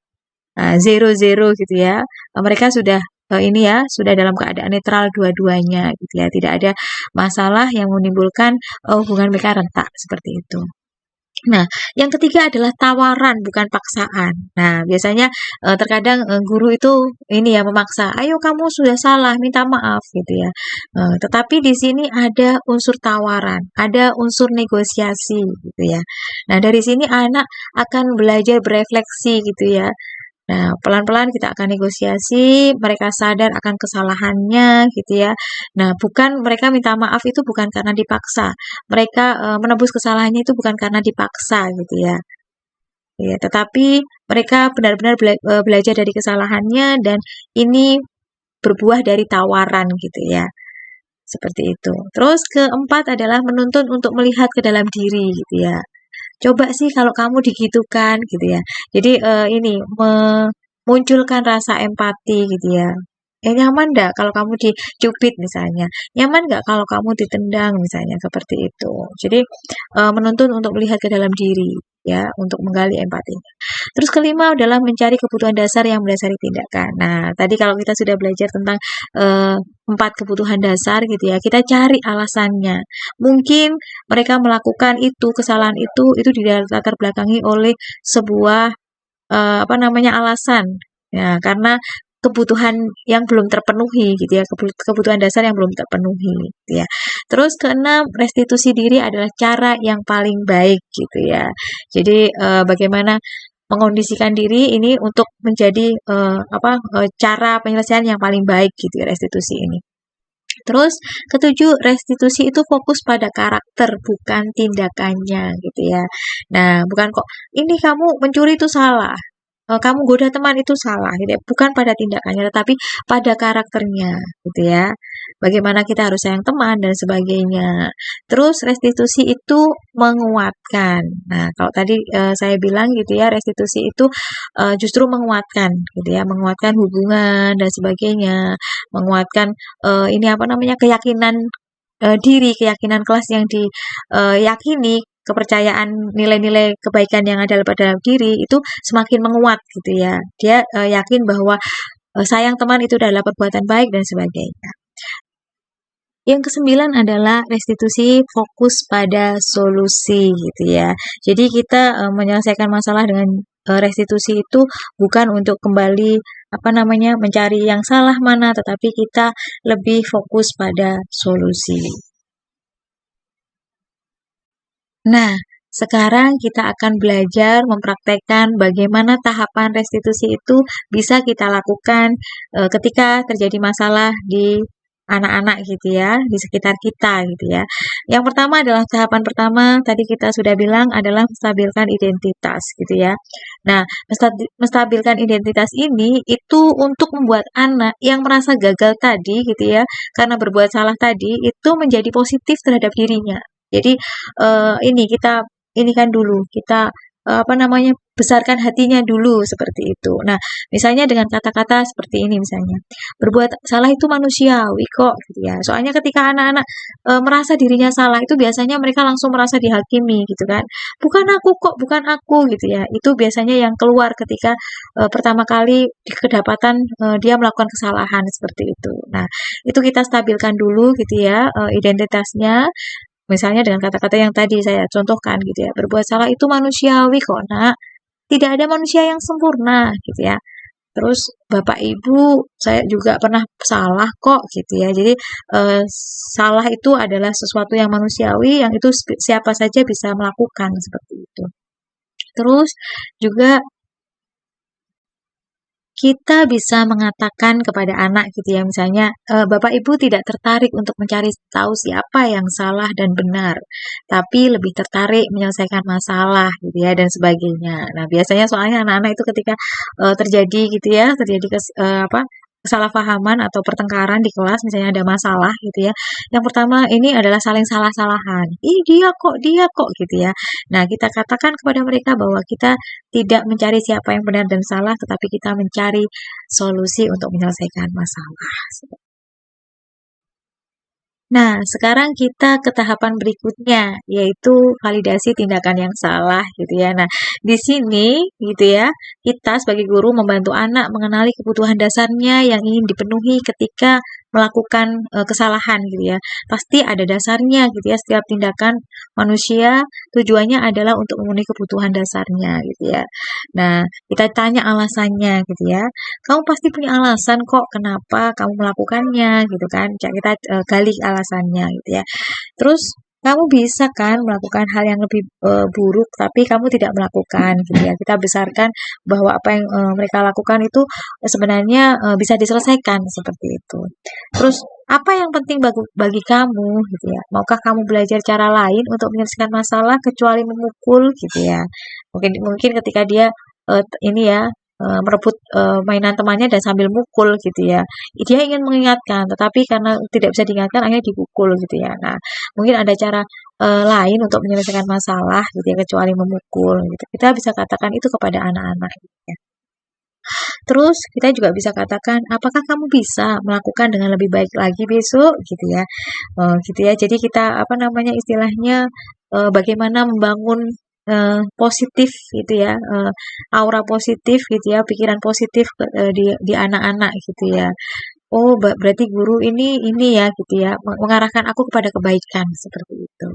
zero gitu ya, mereka sudah sudah dalam keadaan netral dua-duanya gitu ya. Tidak ada masalah yang menimbulkan hubungan mereka retak seperti itu. Nah, yang ketiga adalah tawaran bukan paksaan. Nah, biasanya terkadang guru itu memaksa, "Ayo kamu sudah salah, minta maaf," gitu ya. Tetapi di sini ada unsur tawaran, ada unsur negosiasi gitu ya. Nah, dari sini anak akan belajar berefleksi gitu ya. Nah, pelan-pelan kita akan negosiasi, mereka sadar akan kesalahannya gitu ya. Nah, mereka minta maaf itu bukan karena dipaksa. Mereka menebus kesalahannya itu bukan karena dipaksa gitu ya. Ya, tetapi mereka benar-benar belajar dari kesalahannya dan ini berbuah dari tawaran gitu ya. Seperti itu. Terus keempat adalah menuntun untuk melihat ke dalam diri gitu ya. Coba sih kalau kamu digitukan gitu ya. Jadi memunculkan rasa empati gitu ya. Nyaman nggak kalau kamu dicubit misalnya? Nyaman nggak kalau kamu ditendang misalnya seperti itu. Jadi menuntun untuk melihat ke dalam diri ya, untuk menggali empati. Terus kelima adalah mencari kebutuhan dasar yang mendasari tindakan. Nah, tadi kalau kita sudah belajar tentang 4 kebutuhan dasar gitu ya, kita cari alasannya. Mungkin mereka melakukan kesalahan itu dilatar belakangi oleh sebuah alasan. Ya, karena kebutuhan yang belum terpenuhi gitu ya, kebutuhan dasar yang belum terpenuhi gitu ya. Terus keenam, restitusi diri adalah cara yang paling baik gitu ya. Jadi bagaimana mengondisikan diri ini untuk menjadi cara penyelesaian yang paling baik gitu ya, restitusi ini. Terus ketujuh, restitusi itu fokus pada karakter bukan tindakannya gitu ya. Nah, bukan kok ini kamu mencuri itu salah, kamu goda teman itu salah gitu ya. Bukan pada tindakannya tetapi pada karakternya gitu ya. Bagaimana kita harus sayang teman dan sebagainya. Terus restitusi itu menguatkan. Nah, kalau tadi saya bilang gitu ya, restitusi itu justru menguatkan gitu ya, menguatkan hubungan dan sebagainya, menguatkan keyakinan diri, keyakinan kelas yang diyakini, kepercayaan nilai-nilai kebaikan yang ada pada diri itu semakin menguat gitu ya. Dia yakin bahwa sayang teman itu adalah perbuatan baik dan sebagainya. Yang kesembilan adalah restitusi fokus pada solusi gitu ya. Jadi kita menyelesaikan masalah dengan restitusi itu bukan untuk kembali mencari yang salah mana, tetapi kita lebih fokus pada solusi. Nah, sekarang kita akan belajar mempraktekkan bagaimana tahapan restitusi itu bisa kita lakukan ketika terjadi masalah di anak-anak gitu ya, di sekitar kita gitu ya. Yang pertama adalah tahapan pertama tadi kita sudah bilang adalah menstabilkan identitas gitu ya. Nah, menstabilkan identitas ini itu untuk membuat anak yang merasa gagal tadi gitu ya, karena berbuat salah tadi itu menjadi positif terhadap dirinya. Jadi ini kan dulu kita besarkan hatinya dulu seperti itu. Nah, misalnya dengan kata-kata seperti ini misalnya, berbuat salah itu manusiawi kok gitu ya. Soalnya ketika anak-anak merasa dirinya salah itu biasanya mereka langsung merasa dihakimi gitu kan. Bukan aku kok, bukan aku gitu ya. Itu biasanya yang keluar ketika pertama kali kedapatan dia melakukan kesalahan seperti itu. Nah, itu kita stabilkan dulu gitu ya identitasnya. Misalnya dengan kata-kata yang tadi saya contohkan gitu ya, berbuat salah itu manusiawi kok nak, tidak ada manusia yang sempurna gitu ya. Terus Bapak Ibu saya juga pernah salah kok gitu ya. Jadi salah itu adalah sesuatu yang manusiawi yang itu siapa saja bisa melakukan seperti itu. Terus juga kita bisa mengatakan kepada anak gitu ya, misalnya Bapak Ibu tidak tertarik untuk mencari tahu siapa yang salah dan benar, tapi lebih tertarik menyelesaikan masalah gitu ya dan sebagainya. Nah, biasanya soalnya anak-anak itu ketika terjadi gitu ya, kesalahpahaman atau pertengkaran di kelas, misalnya ada masalah gitu ya. Yang pertama ini adalah saling salah-salahan. Ih, dia kok gitu ya. Nah, kita katakan kepada mereka bahwa kita tidak mencari siapa yang benar dan salah, tetapi kita mencari solusi untuk menyelesaikan masalah. Nah, sekarang kita ke tahapan berikutnya, yaitu validasi tindakan yang salah, gitu ya. Nah, di sini, gitu ya, kita sebagai guru membantu anak mengenali kebutuhan dasarnya yang ingin dipenuhi ketika melakukan kesalahan, gitu ya. Pasti ada dasarnya, gitu ya. Setiap tindakan manusia tujuannya adalah untuk memenuhi kebutuhan dasarnya, gitu ya. Nah, kita tanya alasannya, gitu ya. Kamu pasti punya alasan kok kenapa kamu melakukannya gitu kan. Kita gali alasannya gitu ya. Terus kamu bisa kan melakukan hal yang lebih buruk tapi kamu tidak melakukan gitu ya. Kita besarkan bahwa apa yang mereka lakukan itu sebenarnya bisa diselesaikan seperti itu. Terus apa yang penting bagi kamu gitu ya? Maukah kamu belajar cara lain untuk menyelesaikan masalah kecuali memukul gitu ya? Mungkin ketika dia merebut mainan temannya dan sambil mukul gitu ya. Dia ingin mengingatkan, tetapi karena tidak bisa diingatkan akhirnya dipukul gitu ya. Nah, mungkin ada cara lain untuk menyelesaikan masalah gitu ya kecuali memukul gitu. Kita bisa katakan itu kepada anak-anak gitu ya. Terus kita juga bisa katakan, apakah kamu bisa melakukan dengan lebih baik lagi besok gitu ya. Gitu ya. Jadi kita istilahnya bagaimana membangun positif gitu ya, aura positif gitu ya, pikiran positif di anak-anak gitu ya. Oh, berarti guru ini ya gitu ya, mengarahkan aku kepada kebaikan seperti itu.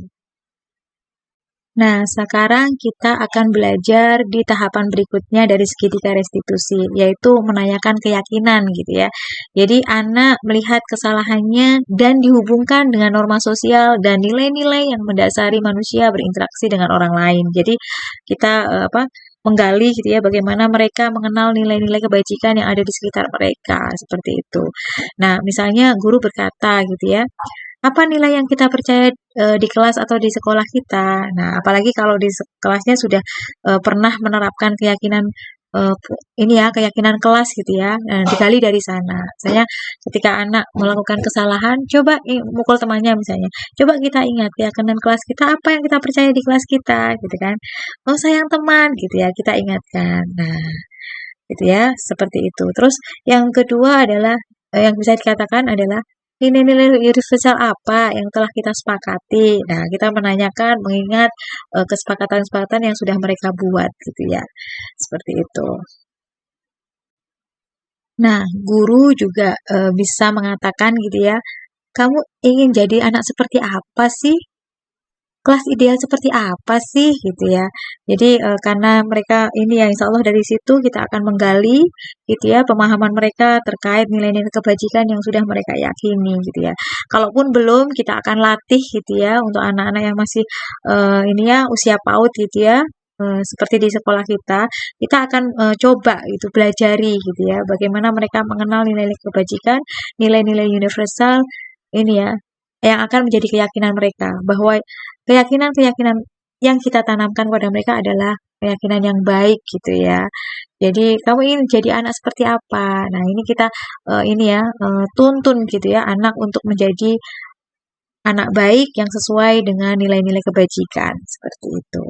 Nah, sekarang kita akan belajar di tahapan berikutnya dari segitiga restitusi, yaitu menanyakan keyakinan gitu ya. Jadi anak melihat kesalahannya dan dihubungkan dengan norma sosial dan nilai-nilai yang mendasari manusia berinteraksi dengan orang lain. Jadi kita menggali gitu ya bagaimana mereka mengenal nilai-nilai kebajikan yang ada di sekitar mereka seperti itu. Nah, misalnya guru berkata gitu ya, apa nilai yang kita percaya di kelas atau di sekolah kita. Nah, apalagi kalau di kelasnya sudah pernah menerapkan keyakinan keyakinan kelas gitu ya. Nah, digali dari sana. Misalnya ketika anak melakukan kesalahan, coba mukul temannya misalnya. Coba kita ingat keyakinan kelas kita, apa yang kita percaya di kelas kita gitu kan. Oh, sayang teman gitu ya, kita ingatkan. Nah, gitu ya, seperti itu. Terus yang kedua adalah yang bisa dikatakan adalah nilai-nilai universal apa yang telah kita sepakati. Nah, kita menanyakan mengingat kesepakatan-kesepakatan yang sudah mereka buat gitu ya. Seperti itu. Nah, guru juga bisa mengatakan gitu ya, kamu ingin jadi anak seperti apa sih? kelas ideal seperti apa sih gitu ya. Jadi karena mereka ini ya insya Allah dari situ kita akan menggali gitu ya pemahaman mereka terkait nilai-nilai kebajikan yang sudah mereka yakini gitu ya. Kalaupun belum kita akan latih gitu ya untuk anak-anak yang masih ini ya usia PAUD gitu ya. Seperti di sekolah kita akan coba gitu belajari gitu ya bagaimana mereka mengenal nilai-nilai kebajikan, nilai-nilai universal ini ya yang akan menjadi keyakinan mereka bahwa keyakinan-keyakinan yang kita tanamkan pada mereka adalah keyakinan yang baik gitu ya. Jadi kamu ingin jadi anak seperti apa? Nah ini kita ini ya tuntun gitu ya anak untuk menjadi anak baik yang sesuai dengan nilai-nilai kebajikan seperti itu.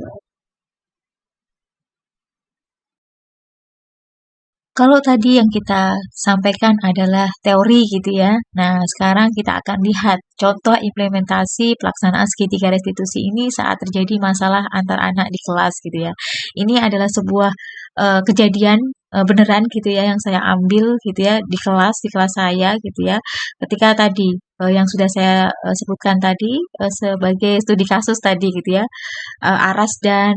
Kalau tadi yang kita sampaikan adalah teori gitu ya. Nah, sekarang kita akan lihat contoh implementasi pelaksanaan segitiga restitusi ini saat terjadi masalah antar anak di kelas gitu ya. Ini adalah sebuah kejadian beneran gitu ya yang saya ambil gitu ya di kelas saya gitu ya. Ketika tadi yang sudah saya sebutkan tadi sebagai studi kasus tadi gitu ya. Aras dan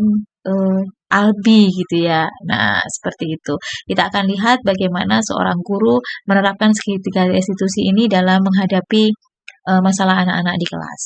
Albi gitu ya. Nah, seperti itu. Kita akan lihat bagaimana seorang guru menerapkan segitiga restitusi ini dalam menghadapi masalah anak-anak di kelas.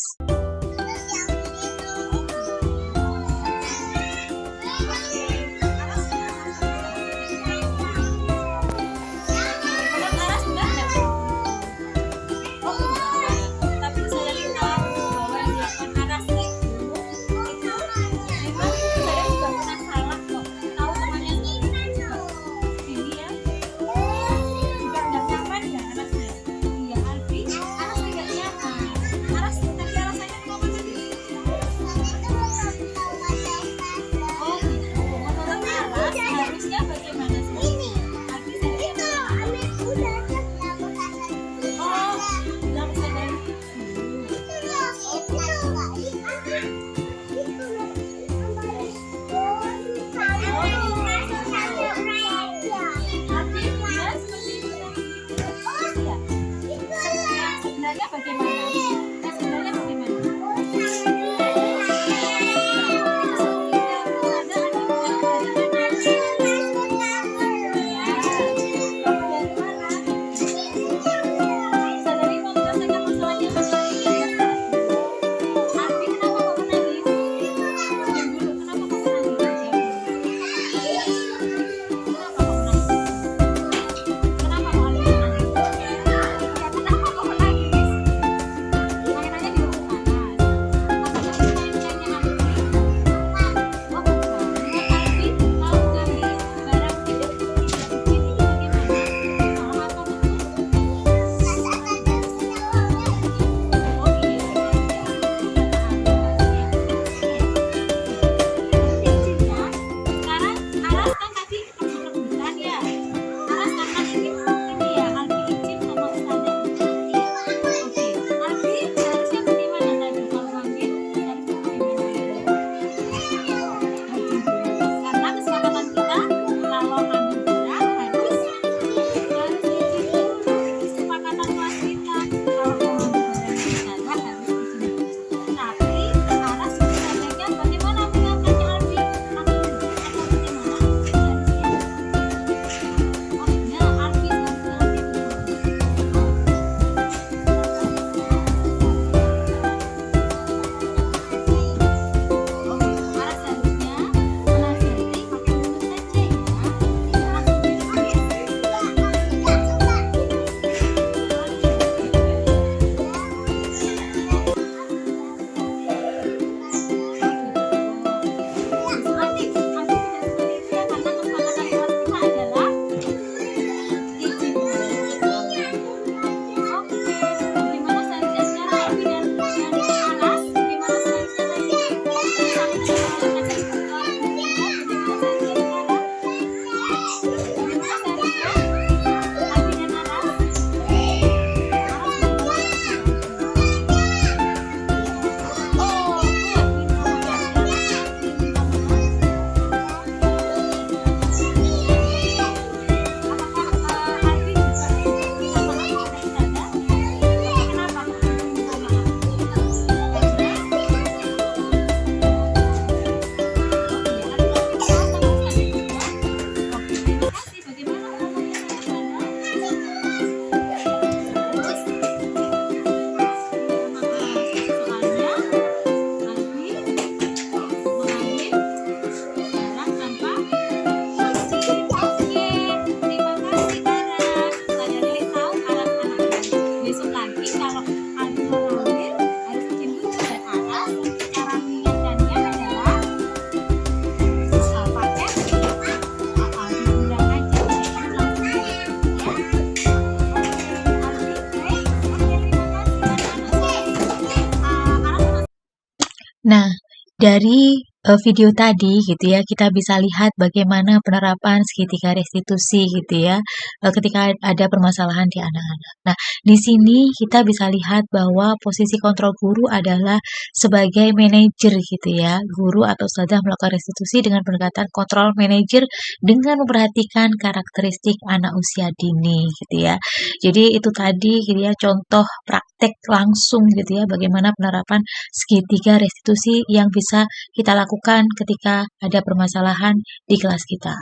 Dari video tadi gitu ya, kita bisa lihat bagaimana penerapan segitiga restitusi gitu ya, ketika ada permasalahan di anak-anak. Nah, di sini kita bisa lihat bahwa posisi kontrol guru adalah sebagai manajer gitu ya. Guru atau ustadzah melakukan restitusi dengan pendekatan kontrol manajer dengan memperhatikan karakteristik anak usia dini gitu ya. Jadi itu tadi gitu ya, contoh praktek langsung gitu ya, bagaimana penerapan segitiga restitusi yang bisa kita lakukan ketika ada permasalahan di kelas kita.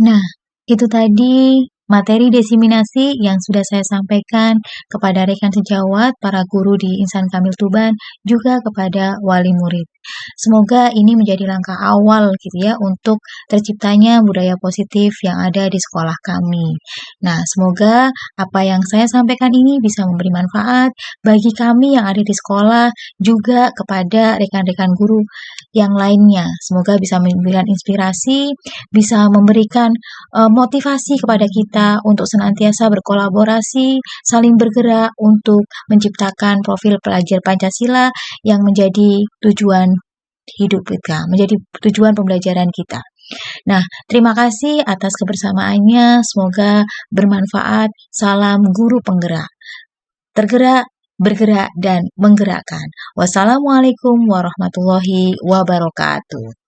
Nah, itu tadi materi desiminasi yang sudah saya sampaikan kepada rekan sejawat, para guru di Insan Kamil Tuban, juga kepada wali murid. Semoga ini menjadi langkah awal gitu ya untuk terciptanya budaya positif yang ada di sekolah kami. Nah, semoga apa yang saya sampaikan ini bisa memberi manfaat bagi kami yang ada di sekolah, juga kepada rekan-rekan guru yang lainnya. Semoga bisa memberikan inspirasi, bisa memberikan motivasi kepada kita untuk senantiasa berkolaborasi, saling bergerak untuk menciptakan profil pelajar Pancasila yang menjadi tujuan hidup kita, menjadi tujuan pembelajaran kita. Nah, terima kasih atas kebersamaannya. Semoga bermanfaat. Salam guru penggerak. Tergerak, bergerak, dan menggerakkan. Wassalamualaikum warahmatullahi wabarakatuh.